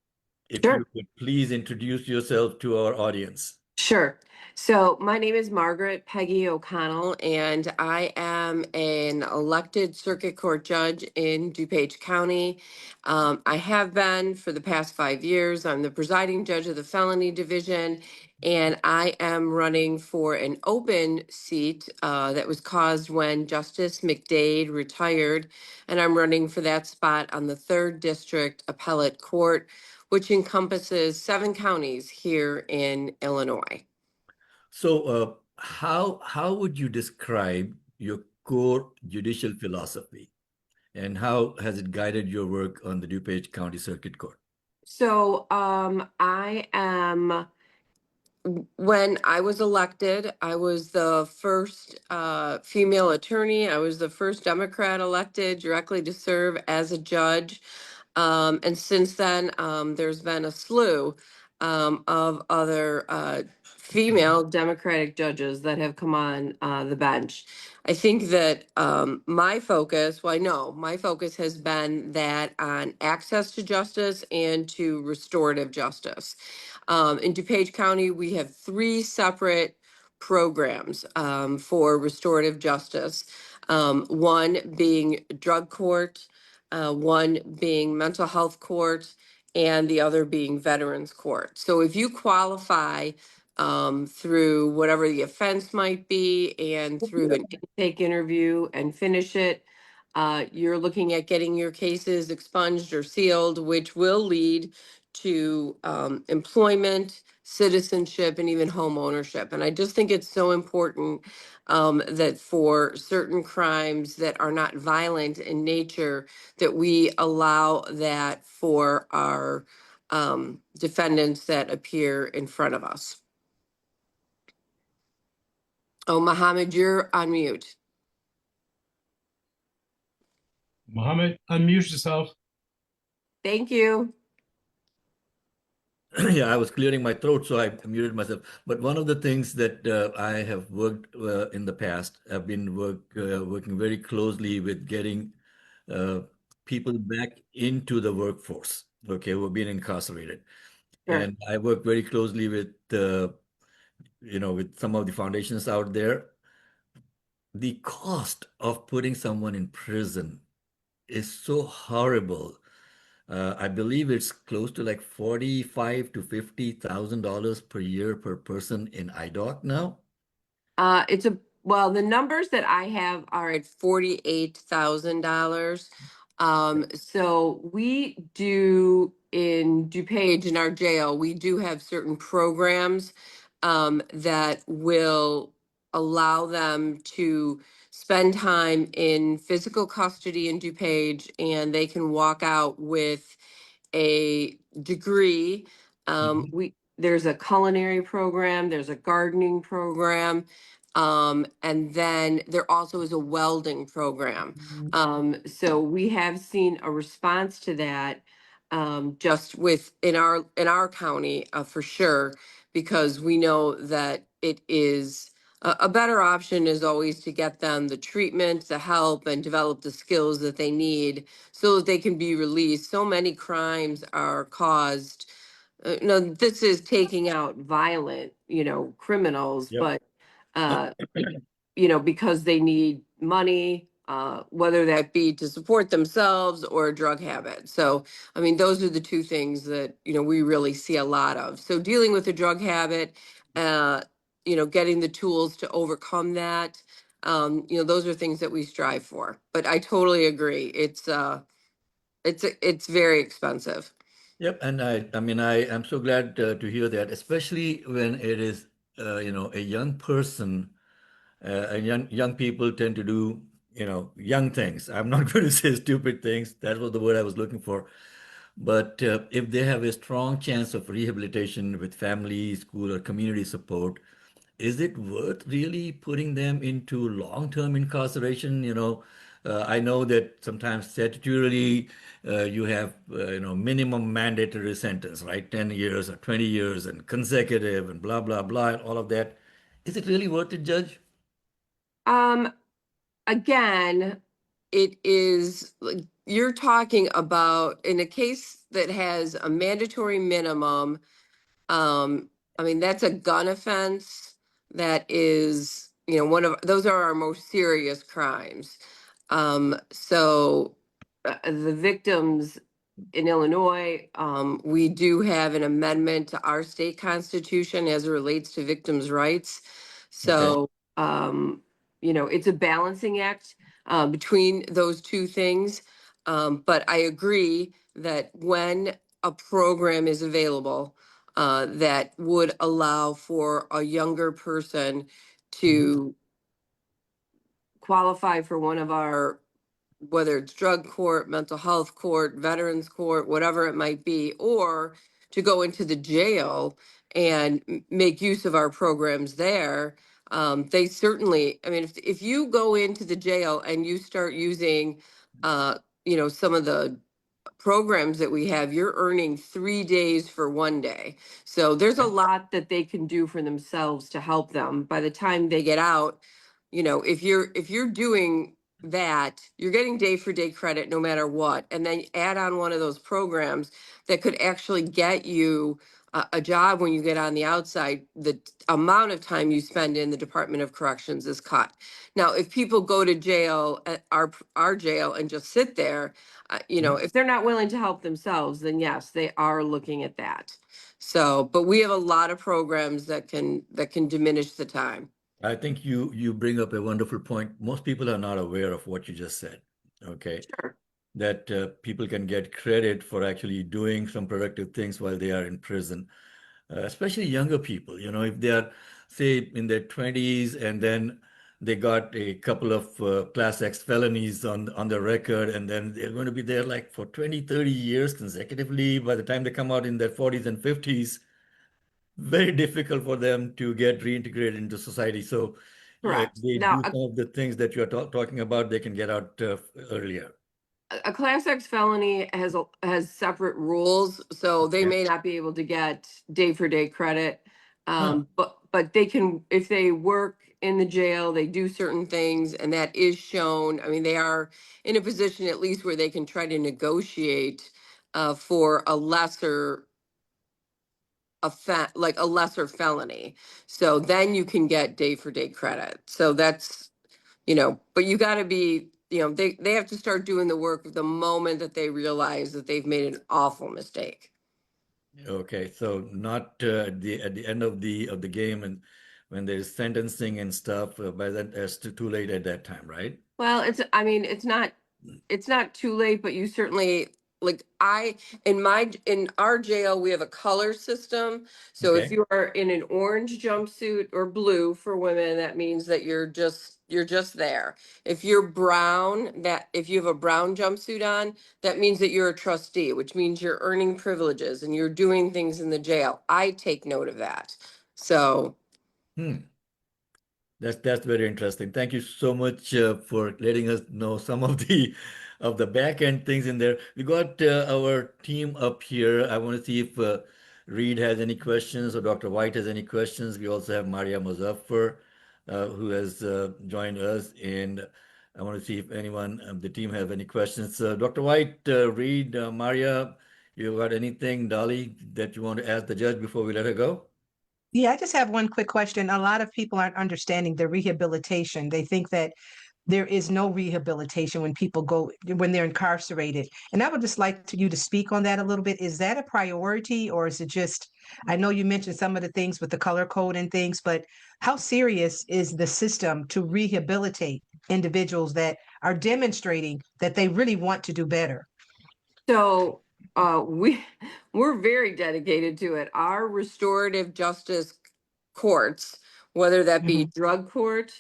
if you could please introduce yourself to our audience. Sure. So my name is Margaret Peggy O'Connell, and I am an elected circuit court judge in DuPage County. I have been for the past 5 years. I'm the presiding judge of the felony division, and I am running for an open seat that was caused when Justice McDade retired, and I'm running for that spot on the 3rd District Appellate Court, which encompasses 7 counties here in Illinois. So how would you describe your core judicial philosophy, and how has it guided your work on the DuPage County Circuit Court? So when I was elected, I was the first female attorney. I was the first Democrat elected directly to serve as a judge. And since then, there's been a slew of other female Democratic judges that have come on the bench. I think that my focus has been that on access to justice and to restorative justice. In DuPage County, we have 3 separate programs for restorative justice. One being drug court, one being mental health court, and the other being veterans court. So if you qualify through whatever the offense might be and through an intake interview and finish it, you're looking at getting your cases expunged or sealed, which will lead to employment, citizenship, and even home ownership. And I just think it's so important that for certain crimes that are not violent in nature, that we allow that for our defendants that appear in front of us. Oh, Mohammed, you're on mute. Mohammed, unmute yourself. Thank you. Yeah, I was clearing my throat, so I muted myself. But one of the things that I have worked in the past, I've been working very closely with getting people back into the workforce, okay, who have been incarcerated. Sure. And I work very closely with, with some of the foundations out there. The cost of putting someone in prison is so horrible. I believe it's close to like $45,000 to $50,000 per year per person in IDOC now. Well, the numbers that I have are at $48,000. So we do in DuPage, in our jail, we do have certain programs that will allow them to spend time in physical custody in DuPage, and they can walk out with a degree. There's a culinary program, there's a gardening program, and then there also is a welding program. So we have seen a response to that just in our county for sure, because we know that it is a better option is always to get them the treatment, the help, and develop the skills that they need so that they can be released. So many crimes are caused. This is taking out violent, criminals, Yep. but because they need money, whether that be to support themselves or a drug habit. So, I mean, those are the 2 things that, we really see a lot of. So dealing with a drug habit, getting the tools to overcome that, those are things that we strive for. But I totally agree. It's very expensive. Yep, and I am so glad to hear that, especially when it is, a young person. And young people tend to do, young things. I'm not going to say stupid things. That was the word I was looking for. But if they have a strong chance of rehabilitation with family, school, or community support, is it worth really putting them into long-term incarceration? I know that sometimes statutorily you have, minimum mandatory sentence, right? 10 years or 20 years and consecutive and blah, blah, blah, and all of that. Is it really worth it, Judge? Again, it is, you're talking about in a case that has a mandatory minimum. That's a gun offense. That is, those are our most serious crimes. So the victims in Illinois, we do have an amendment to our state constitution as it relates to victims' rights. So, it's a balancing act between those 2 things. But I agree that when a program is available that would allow for a younger person to qualify for one of our, whether it's drug court, mental health court, veterans court, whatever it might be, or to go into the jail and make use of our programs there. They certainly, I mean, if you go into the jail and you start using, some of the programs that we have, you're earning 3 days for 1 day. So there's a lot that they can do for themselves to help them by the time they get out. If you're doing that, you're getting day for day credit no matter what, and then add on one of those programs that could actually get you a job when you get on the outside. The amount of time you spend in the Department of Corrections is cut. Now, if people go to jail at our jail and just sit there, if they're not willing to help themselves, then yes, they are looking at that. So, but we have a lot of programs that can diminish the time. I think you bring up a wonderful point. Most people are not aware of what you just said. Okay. Sure. That people can get credit for actually doing some productive things while they are in prison, especially younger people. If they are, say, in their 20s and then they got a couple of Class X felonies on their record, and then they're going to be there like for 20, 30 years consecutively. By the time they come out in their 40s and 50s, very difficult for them to get reintegrated into society. So Correct. they Now, do some of the things that you're talking about, they can get out earlier. a Class X felony has separate rules, so they may not be able to get day for day credit. But they can, if they work in the jail, they do certain things, and that is shown. I mean, they are in a position at least where they can try to negotiate for a lesser a lesser felony. So then you can get day for day credit. So that's, but you got to be, they have to start doing the work the moment that they realize that they've made an awful mistake. Okay, so not at the end of the game, and when there's sentencing and stuff, by that it's too late at that time, right? Well, it's not too late, but you certainly, like, in our jail, we have a color system. So if Okay. you are in an orange jumpsuit or blue for women, that means that you're just there. If you're brown, if you have a brown jumpsuit on, that means that you're a trustee, which means you're earning privileges and you're doing things in the jail. I take note of that. So That's very interesting. Thank you so much for letting us know some of the back end things in there. We got our team up here. I want to see if Reed has any questions or Dr. White has any questions. We also have Maria Muzaffar who has joined us, and I want to see if anyone the team have any questions. Dr. White, Reed, Maria, you got anything, Dolly, that you want to ask the judge before we let her go? Yeah, I just have one quick question. A lot of people aren't understanding the rehabilitation. They think that there is no rehabilitation when they're incarcerated. And I would just like you to speak on that a little bit. Is that a priority, or is it just, I know you mentioned some of the things with the color code and things, but how serious is the system to rehabilitate individuals that are demonstrating that they really want to do better? So we're very dedicated to it. Our restorative justice courts, whether that be drug court,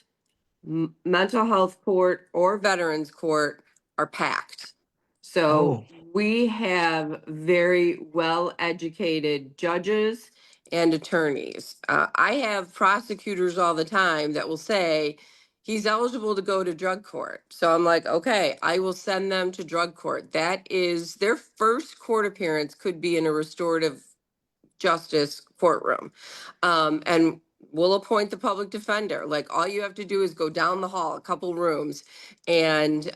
mental health court, or veterans court, are packed. So we have very well educated judges and attorneys. I have prosecutors all the time that will say, he's eligible to go to drug court. So I'm like, okay, I will send them to drug court. That is their first court appearance, could be in a restorative justice courtroom. And we'll appoint the public defender. Like, all you have to do is go down the hall, a couple rooms. And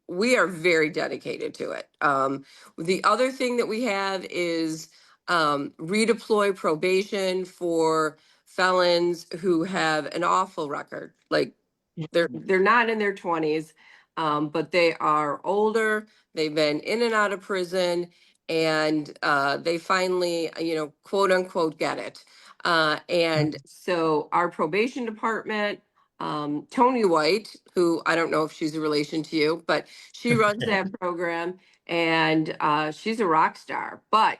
we are very dedicated to it. The other thing that we have is redeploy probation for felons who have an awful record. Like, they're not in their 20s, but they are older. They've been in and out of prison, and they finally, quote unquote, get it. And so our probation department, Tony White, who I don't know if she's a relation to you, but she runs that program, and she's a rock star. But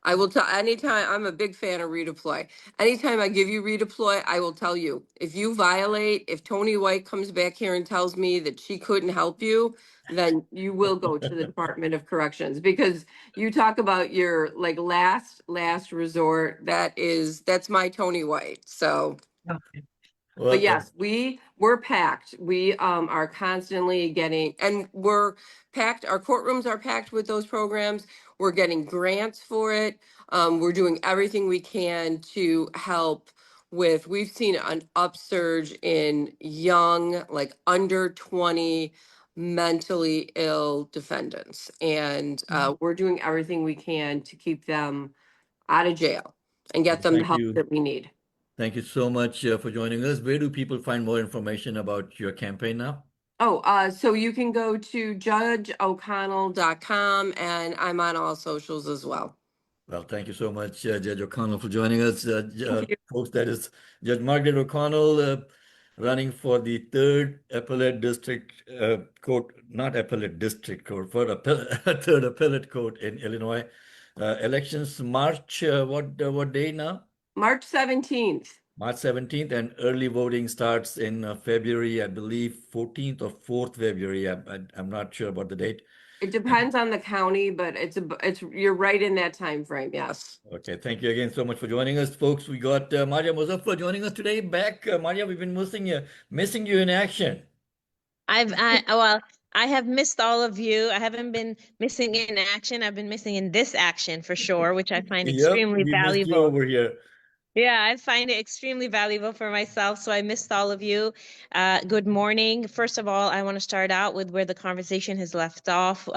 I will tell anytime. I'm a big fan of redeploy. Anytime I give you redeploy, I will tell you if you violate, if Tony White comes back here and tells me that she couldn't help you, then you will go to the Department of Corrections, because you talk about your like last resort. That's my Tony White. So Okay. Well, but yes, we're packed. We are constantly getting, and we're packed. Our courtrooms are packed with those programs. We're getting grants for it. We're doing everything we can to help with. We've seen an upsurge in young, like under 20 mentally ill defendants, and we're doing everything we can to keep them out of jail and get them the thank help you. that we need. Thank you so much for joining us. Where do people find more information about your campaign now? Oh, so you can go to judgeoconnell.com, and I'm on all socials as well. Well, thank you so much, Judge O'Connell, for joining us. you. Folks, that is Judge Margaret O'Connell, running for the 3rd Appellate District Court, not Appellate District Court, for 3rd Appellate Court in Illinois. Elections March, what day now? March 17th. March 17th, and early voting starts in February, I believe 14th or 4th February. I'm not sure about the date. It depends on the county, but you're right in that time frame. Yes. Okay, thank you again so much for joining us, folks. We got Maria Muzaffar joining us today. Back, Maria, we've been missing you in action. I have missed all of you. I haven't been missing in action. I've been missing in this action for sure, which I find extremely valuable. Missed you over here. Yeah, I find it extremely valuable for myself. So I missed all of you. Good morning. First of all, I want to start out with where the conversation has left off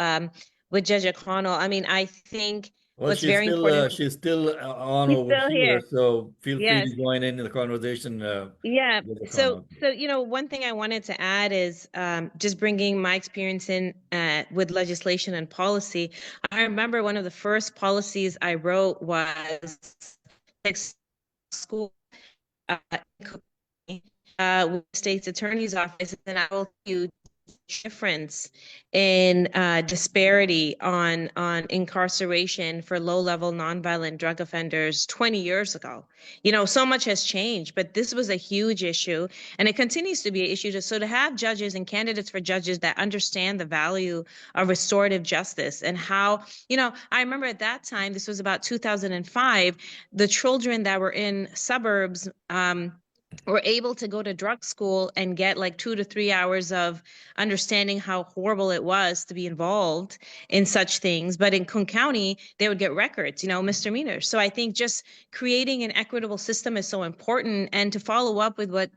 with Judge O'Connell. I mean, I think what's very important. She's still on over here, so feel free to join in the conversation. Yeah. So one thing I wanted to add is just bringing my experience in with legislation and policy. I remember one of the first policies I wrote was school with the state's attorney's office, and I will tell you difference in disparity on incarceration for low-level nonviolent drug offenders 20 years ago. So much has changed, but this was a huge issue, and it continues to be an issue. So to have judges and candidates for judges that understand the value of restorative justice and how, I remember at that time, this was about 2005, the children that were in suburbs were able to go to drug school and get like 2 to 3 hours of understanding how horrible it was to be involved in such things. But in Coon County, they would get records, misdemeanors. So I think just creating an equitable system is so important. And to follow up with what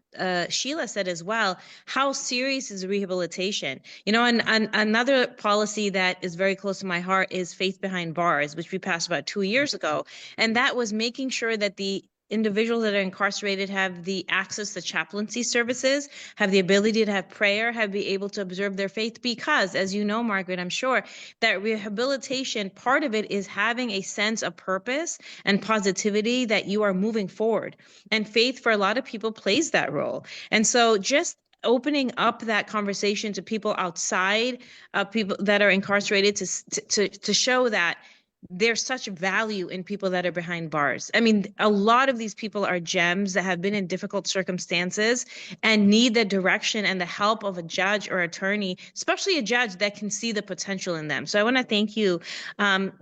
Sheila said as well, how serious is rehabilitation? And another policy that is very close to my heart is Faith Behind Bars, which we passed about 2 years ago. And that was making sure that the individuals that are incarcerated have the access to chaplaincy services, have the ability to have prayer, have be able to observe their faith, because as you know, Margaret, I'm sure that rehabilitation, part of it is having a sense of purpose and positivity that you are moving forward. And faith for a lot of people plays that role. And so just opening up that conversation to people outside of people that are incarcerated to show that there's such value in people that are behind bars. I mean, a lot of these people are gems that have been in difficult circumstances and need the direction and the help of a judge or attorney, especially a judge that can see the potential in them. So I want to thank you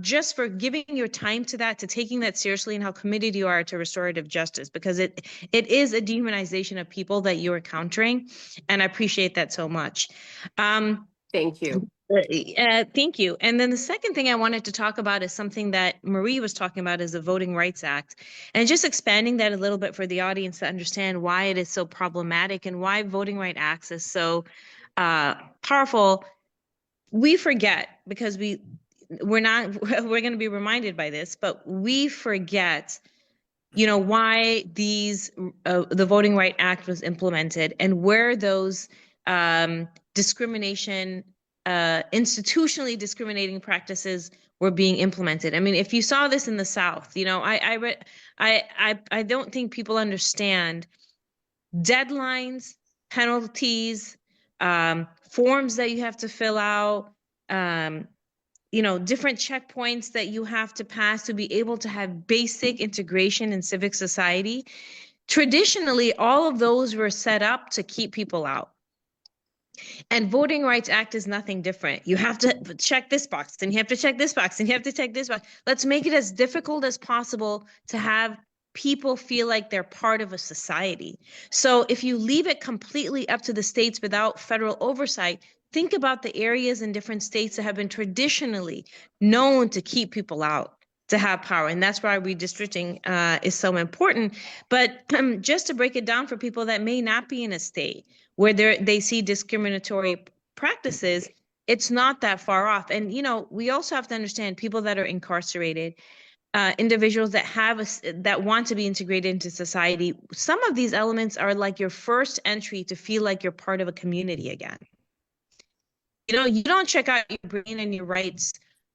just for giving your time to that, to taking that seriously, and how committed you are to restorative justice, because it is a dehumanization of people that you're encountering. And I appreciate that so much. Thank you. Thank you. And then the second thing I wanted to talk about is something that Marie was talking about, is the Voting Rights Act, and just expanding that a little bit for the audience to understand why it is so problematic and why Voting Rights Act is so powerful. We forget, because we're going to be reminded by this, but we forget why the Voting Rights Act was implemented and where those institutionally discriminating practices were being implemented. I mean, if you saw this in the South, I don't think people understand deadlines, penalties, forms that you have to fill out, different checkpoints that you have to pass to be able to have basic integration in civic society. Traditionally, all of those were set up to keep people out. And Voting Rights Act is nothing different. You have to check this box, and you have to check this box, and you have to check this box. Let's make it as difficult as possible to have people feel like they're part of a society. So if you leave it completely up to the states without federal oversight, think about the areas in different states that have been traditionally known to keep people out, to have power. And that's why redistricting is so important. But just to break it down for people that may not be in a state where they see discriminatory practices, it's not that far off. And, we also have to understand people that are incarcerated, individuals that want to be integrated into society. Some of these elements are like your first entry to feel like you're part of a community again. You don't check out your brain and your rights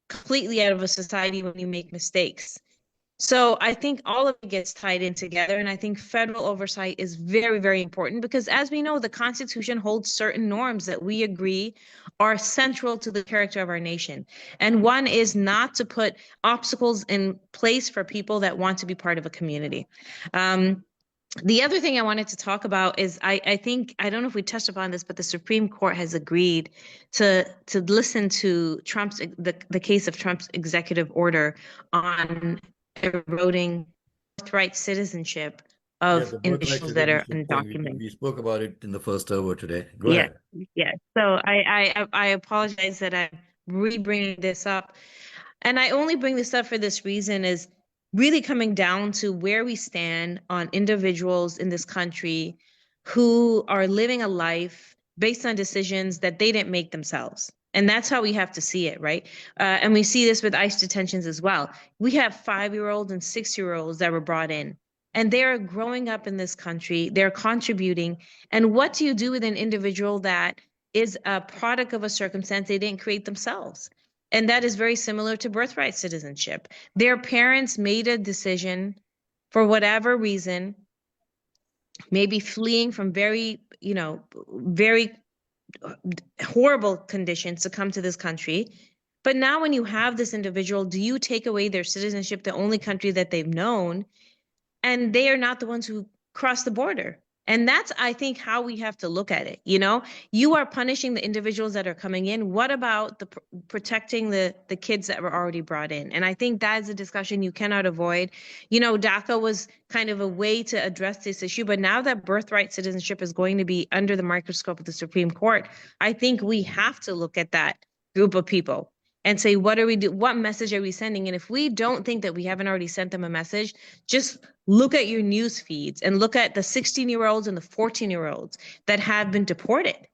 completely out of a society when you make mistakes. So I think all of it gets tied in together, and I think federal oversight is very, very important because, as we know, the Constitution holds certain norms that we agree are central to the character of our nation. And one is not to put obstacles in place for people that want to be part of a community. The other thing I wanted to talk about is I think, I don't know if we touched upon this, but the Supreme Court has agreed to listen to the case of Trump's executive order on eroding birthright citizenship of individuals that are undocumented. We spoke about it in the first hour today. Go ahead. Yeah. So I apologize that I'm re-bringing this up. And I only bring this up for this reason, is really coming down to where we stand on individuals in this country who are living a life based on decisions that they didn't make themselves. And that's how we have to see it, right? And we see this with ICE detentions as well. We have 5-year-olds and 6-year-olds that were brought in, and they're growing up in this country. They're contributing. And what do you do with an individual that is a product of a circumstance they didn't create themselves? And that is very similar to birthright citizenship. Their parents made a decision for whatever reason, maybe fleeing from very horrible conditions to come to this country. But now when you have this individual, do you take away their citizenship, the only country that they've known, and they are not the ones who cross the border? And that's, I think, how we have to look at it. You are punishing the individuals that are coming in. What about protecting the kids that were already brought in? And I think that is a discussion you cannot avoid. DACA was kind of a way to address this issue, but now that birthright citizenship is going to be under the microscope of the Supreme Court, I think we have to look at that group of people and say, what are we do? What message are we sending? And if we don't think that we haven't already sent them a message, just look at your news feeds and look at the 16-year-olds and the 14-year-olds that have been deported,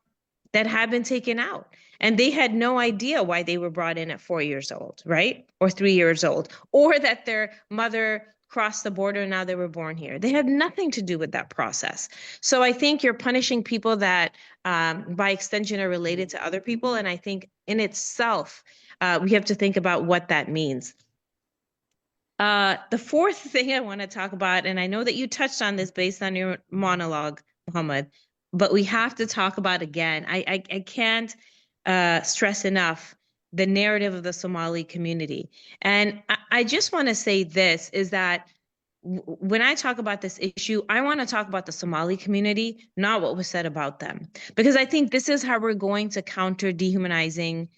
that have been taken out. And they had no idea why they were brought in at 4 years old, right? Or 3 years old, or that their mother crossed the border and now they were born here. They had nothing to do with that process. So I think you're punishing people that by extension are related to other people. And I think in itself, we have to think about what that means. The fourth thing I want to talk about, and I know that you touched on this based on your monologue, Muhammad, but we have to talk about again. I can't stress enough the narrative of the Somali community. And I just want to say this, is that when I talk about this issue, I want to talk about the Somali community, not what was said about them. Because I think this is how we're going to counter dehumanizing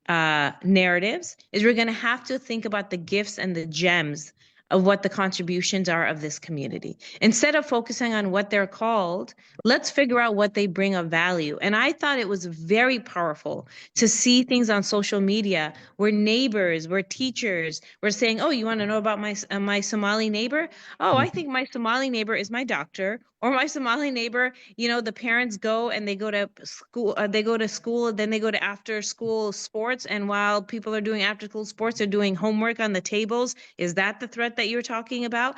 narratives, is we're going to have to think about the gifts and the gems of what the contributions are of this community. Instead of focusing on what they're called, let's figure out what they bring of value. And I thought it was very powerful to see things on social media where neighbors, where teachers were saying, oh, you want to know about my Somali neighbor? Oh, I think my Somali neighbor is my doctor. Or my Somali neighbor, the parents go and they go to school, then they go to after school sports. And while people are doing after school sports, they're doing homework on the tables. Is that the threat that you're talking about?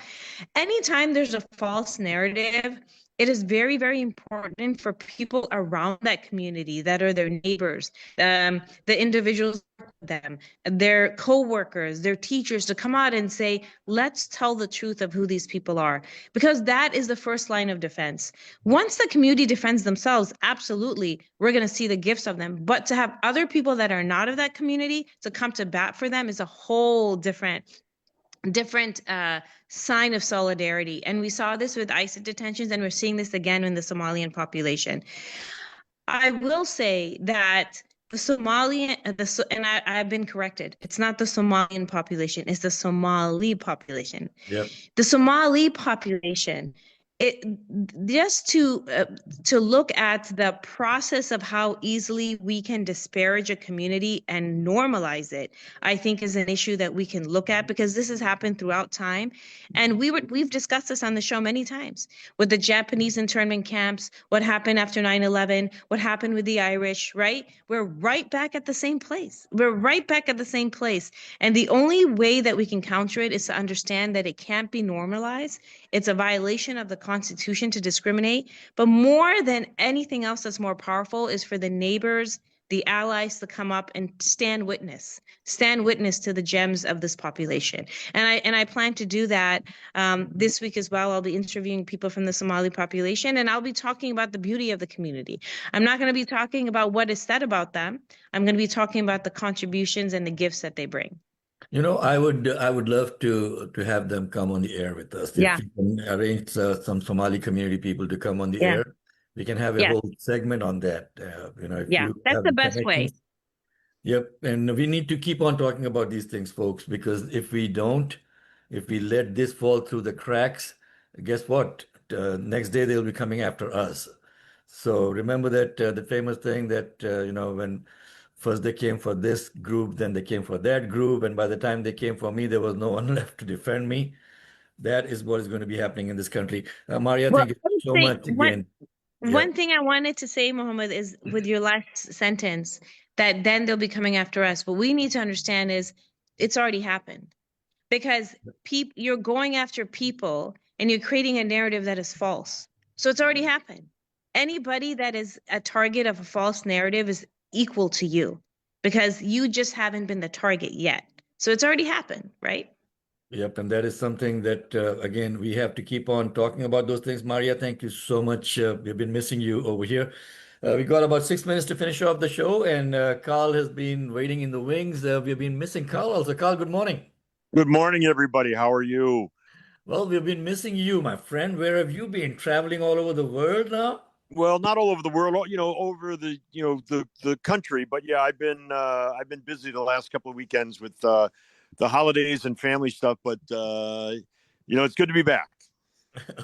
Anytime there's a false narrative, it is very, very important for people around that community that are their neighbors, the individuals them, their co-workers, their teachers, to come out and say, let's tell the truth of who these people are, because that is the first line of defense. Once the community defends themselves, absolutely, we're going to see the gifts of them. But to have other people that are not of that community to come to bat for them is a whole different sign of solidarity. And we saw this with ICE detentions, and we're seeing this again in the Somalian population. I will say that the Somalian, and I've been corrected. It's not the Somalian population, it's the Somali population. Yep. The Somali population, just to look at the process of how easily we can disparage a community and normalize it, I think is an issue that we can look at, because this has happened throughout time. And we've discussed this on the show many times with the Japanese internment camps, what happened after 9/11, what happened with the Irish, right? We're right back at the same place. And the only way that we can counter it is to understand that it can't be normalized. It's a violation of the Constitution to discriminate. But more than anything else that's more powerful is for the neighbors, the allies, to come up and stand witness to the gems of this population. And I plan to do that this week as well. I'll be interviewing people from the Somali population, and I'll be talking about the beauty of the community. I'm not going to be talking about what is said about them. I'm going to be talking about the contributions and the gifts that they bring. You know, I would love to have them come on the air with us. Yeah. If you can arrange some Somali community people to come on the air, we can have a whole segment on that. If you that's have the best way. connections. Yep, and we need to keep on talking about these things, folks, because if we let this fall through the cracks, guess what? Next day they'll be coming after us. So remember that the famous thing that when first they came for this group, then they came for that group, and by the time they came for me, there was no one left to defend me. That is what is going to be happening in this country. Maria, thank you so much again. One thing I wanted to say, Mohammed, is with your last sentence, that then they'll be coming after us. What we need to understand is it's already happened, because you're going after people and you're creating a narrative that is false. So it's already happened. Anybody that is a target of a false narrative is equal to you, because you just haven't been the target yet. So it's already happened, right? Yep, and that is something that, again, we have to keep on talking about those things. Maria, thank you so much. We've been missing you over here. We got about 6 minutes to finish off the show, and Carl has been waiting in the wings. We've been missing Carl also. Carl, good morning. Good morning, everybody. How are you? Well, we've been missing you, my friend. Where have you been? Traveling all over the world now? Well, not all over the world, over the country, but yeah, I've been busy the last couple of weekends with the holidays and family stuff, but it's good to be back.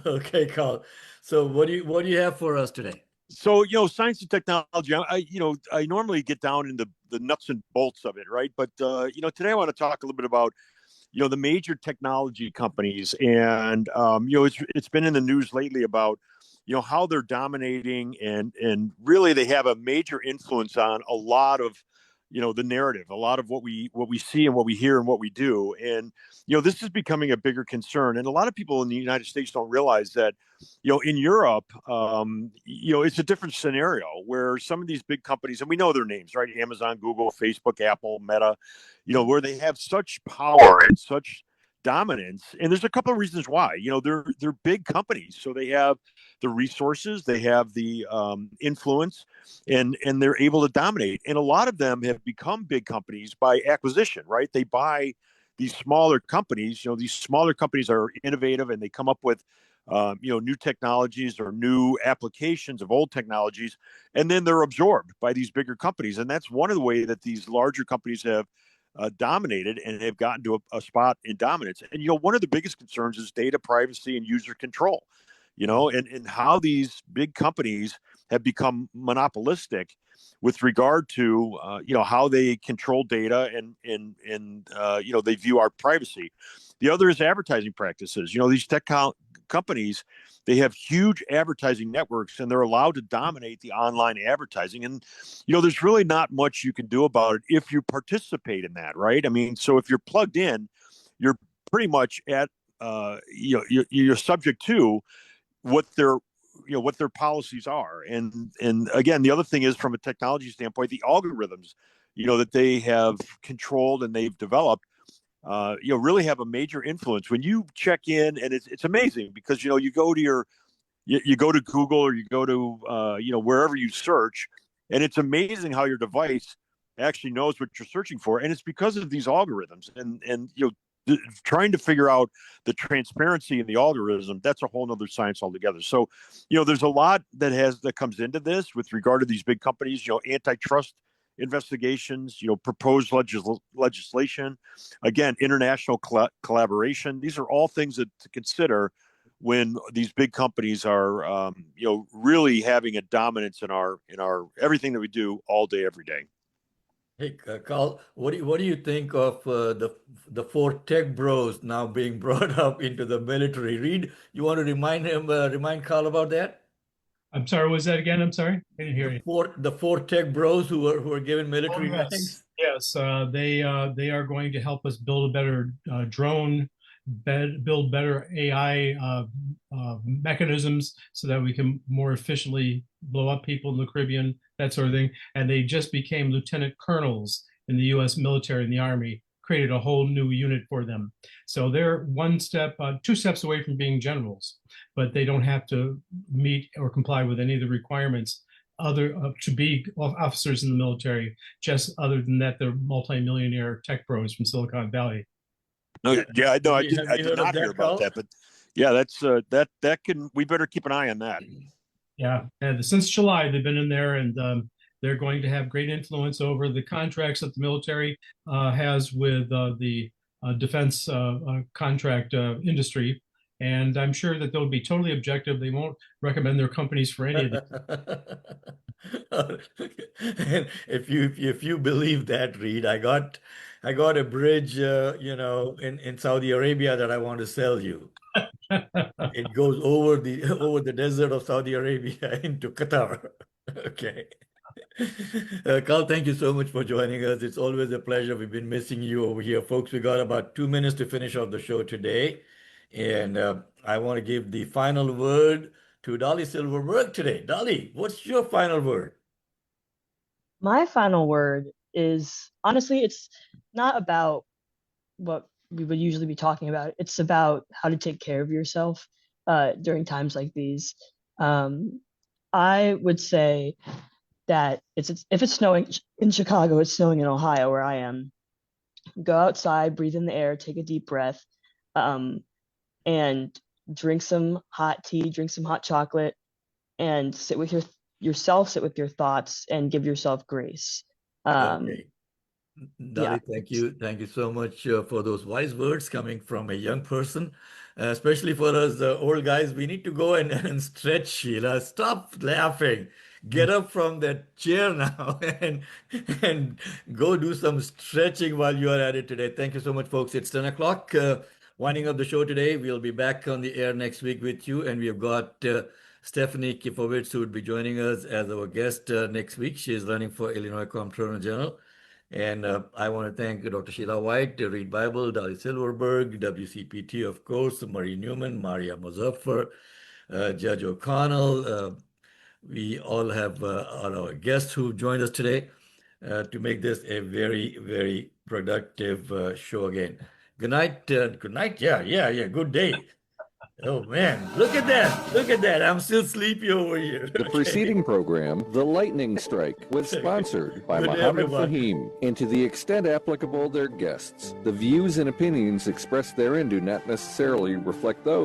Okay, Carl. So what do you have for us today? So, science and technology, I normally get down into the nuts and bolts of it, right? But today I want to talk a little bit about the major technology companies, and it's been in the news lately about how they're dominating, and really they have a major influence on a lot of the narrative, a lot of what we see and what we hear and what we do. And this is becoming a bigger concern, and a lot of people in the United States don't realize that in Europe it's a different scenario, where some of these big companies, and we know their names, right? Amazon, Google, Facebook, Apple, Meta, where they have such power and such dominance. And there's a couple of reasons why. They're big companies, so they have the resources, they have the influence, and they're able to dominate. And a lot of them have become big companies by acquisition, right? They buy these smaller companies. These smaller companies are innovative, and they come up with new technologies or new applications of old technologies, and then they're absorbed by these bigger companies. And that's one of the ways that these larger companies have dominated and have gotten to a spot in dominance. And one of the biggest concerns is data privacy and user control. And how these big companies have become monopolistic with regard to how they control data and they view our privacy. The other is advertising practices. These tech companies, they have huge advertising networks, and they're allowed to dominate the online advertising. And there's really not much you can do about it if you participate in that, right? I mean, so if you're plugged in, you're pretty much at you're subject to what their policies are. And again, the other thing is, from a technology standpoint, the algorithms that they have controlled and they've developed, really have a major influence. When you check in, and it's amazing because, you go to you go to Google or you go to, wherever you search, and it's amazing how your device actually knows what you're searching for. And it's because of these algorithms and trying to figure out the transparency in the algorithm. That's a whole nother science altogether. So, there's a lot that comes into this with regard to these big companies, antitrust investigations, proposed legislation, again, international collaboration. These are all things to consider when these big companies are, really having a dominance in our everything that we do all day, every day. Hey, Carl, what do you think of the four tech bros now being brought up into the military? Reed, you want to remind Carl about that? I'm sorry, was that again? I'm sorry, I didn't hear you. The four tech bros who were given military ranks. Yes, they are going to help us build a better drone, build better AI mechanisms so that we can more efficiently blow up people in the Caribbean, that sort of thing. And they just became lieutenant colonels in the U.S. military and the Army, created a whole new unit for them. So they're two steps away from being generals, but they don't have to meet or comply with any of the requirements to be officers in the military. Just other than that, they're multi-millionaire tech bros from Silicon Valley. No, yeah, I know. I did not hear about that, but yeah, that's we better keep an eye on that. Yeah, and since July they've been in there, and they're going to have great influence over the contracts that the military has with the defense contract industry. And I'm sure that they'll be totally objective. They won't recommend their companies for any of it. If you believe that, Reed, I got a bridge, in Saudi Arabia that I want to sell you. It goes over the desert of Saudi Arabia into Qatar. Okay. Carl, thank you so much for joining us. It's always a pleasure. We've been missing you over here, folks. We got about 2 minutes to finish off the show today. And I want to give the final word to Dolly Silverberg today. Dolly, what's your final word? My final word is, honestly, it's not about what we would usually be talking about. It's about how to take care of yourself during times like these. I would say that if it's snowing in Chicago, it's snowing in Ohio, where I am. Go outside, breathe in the air, take a deep breath, and drink some hot tea, drink some hot chocolate, and sit with yourself, sit with your thoughts, and give yourself grace. Okay. Dolly, thank you so much for those wise words coming from a young person, especially for us old guys. We need to go and stretch, Sheila. Stop laughing. Get up from that chair now and go do some stretching while you are at it today. Thank you so much, folks. It's 10 o'clock. Winding up the show today. We'll be back on the air next week with you, and we've got Stephanie Kifowitz, who will be joining us as our guest next week. She is running for Illinois Comptroller General. And I want to thank Dr. Sheila White, Reed Bible, Dolly Silverberg, WCPT, of course, Marie Newman, Maria Muzaffar, Judge O'Connell. We all have our guests who joined us today to make this a very, very productive show again. Good night. Good night. Yeah. Good day. Oh, man. Look at that. I'm still sleepy over here. The preceding program, The Lightning Strike, was sponsored by Mohammed Fahim, and to the extent applicable, their guests. The views and opinions expressed therein do not necessarily reflect those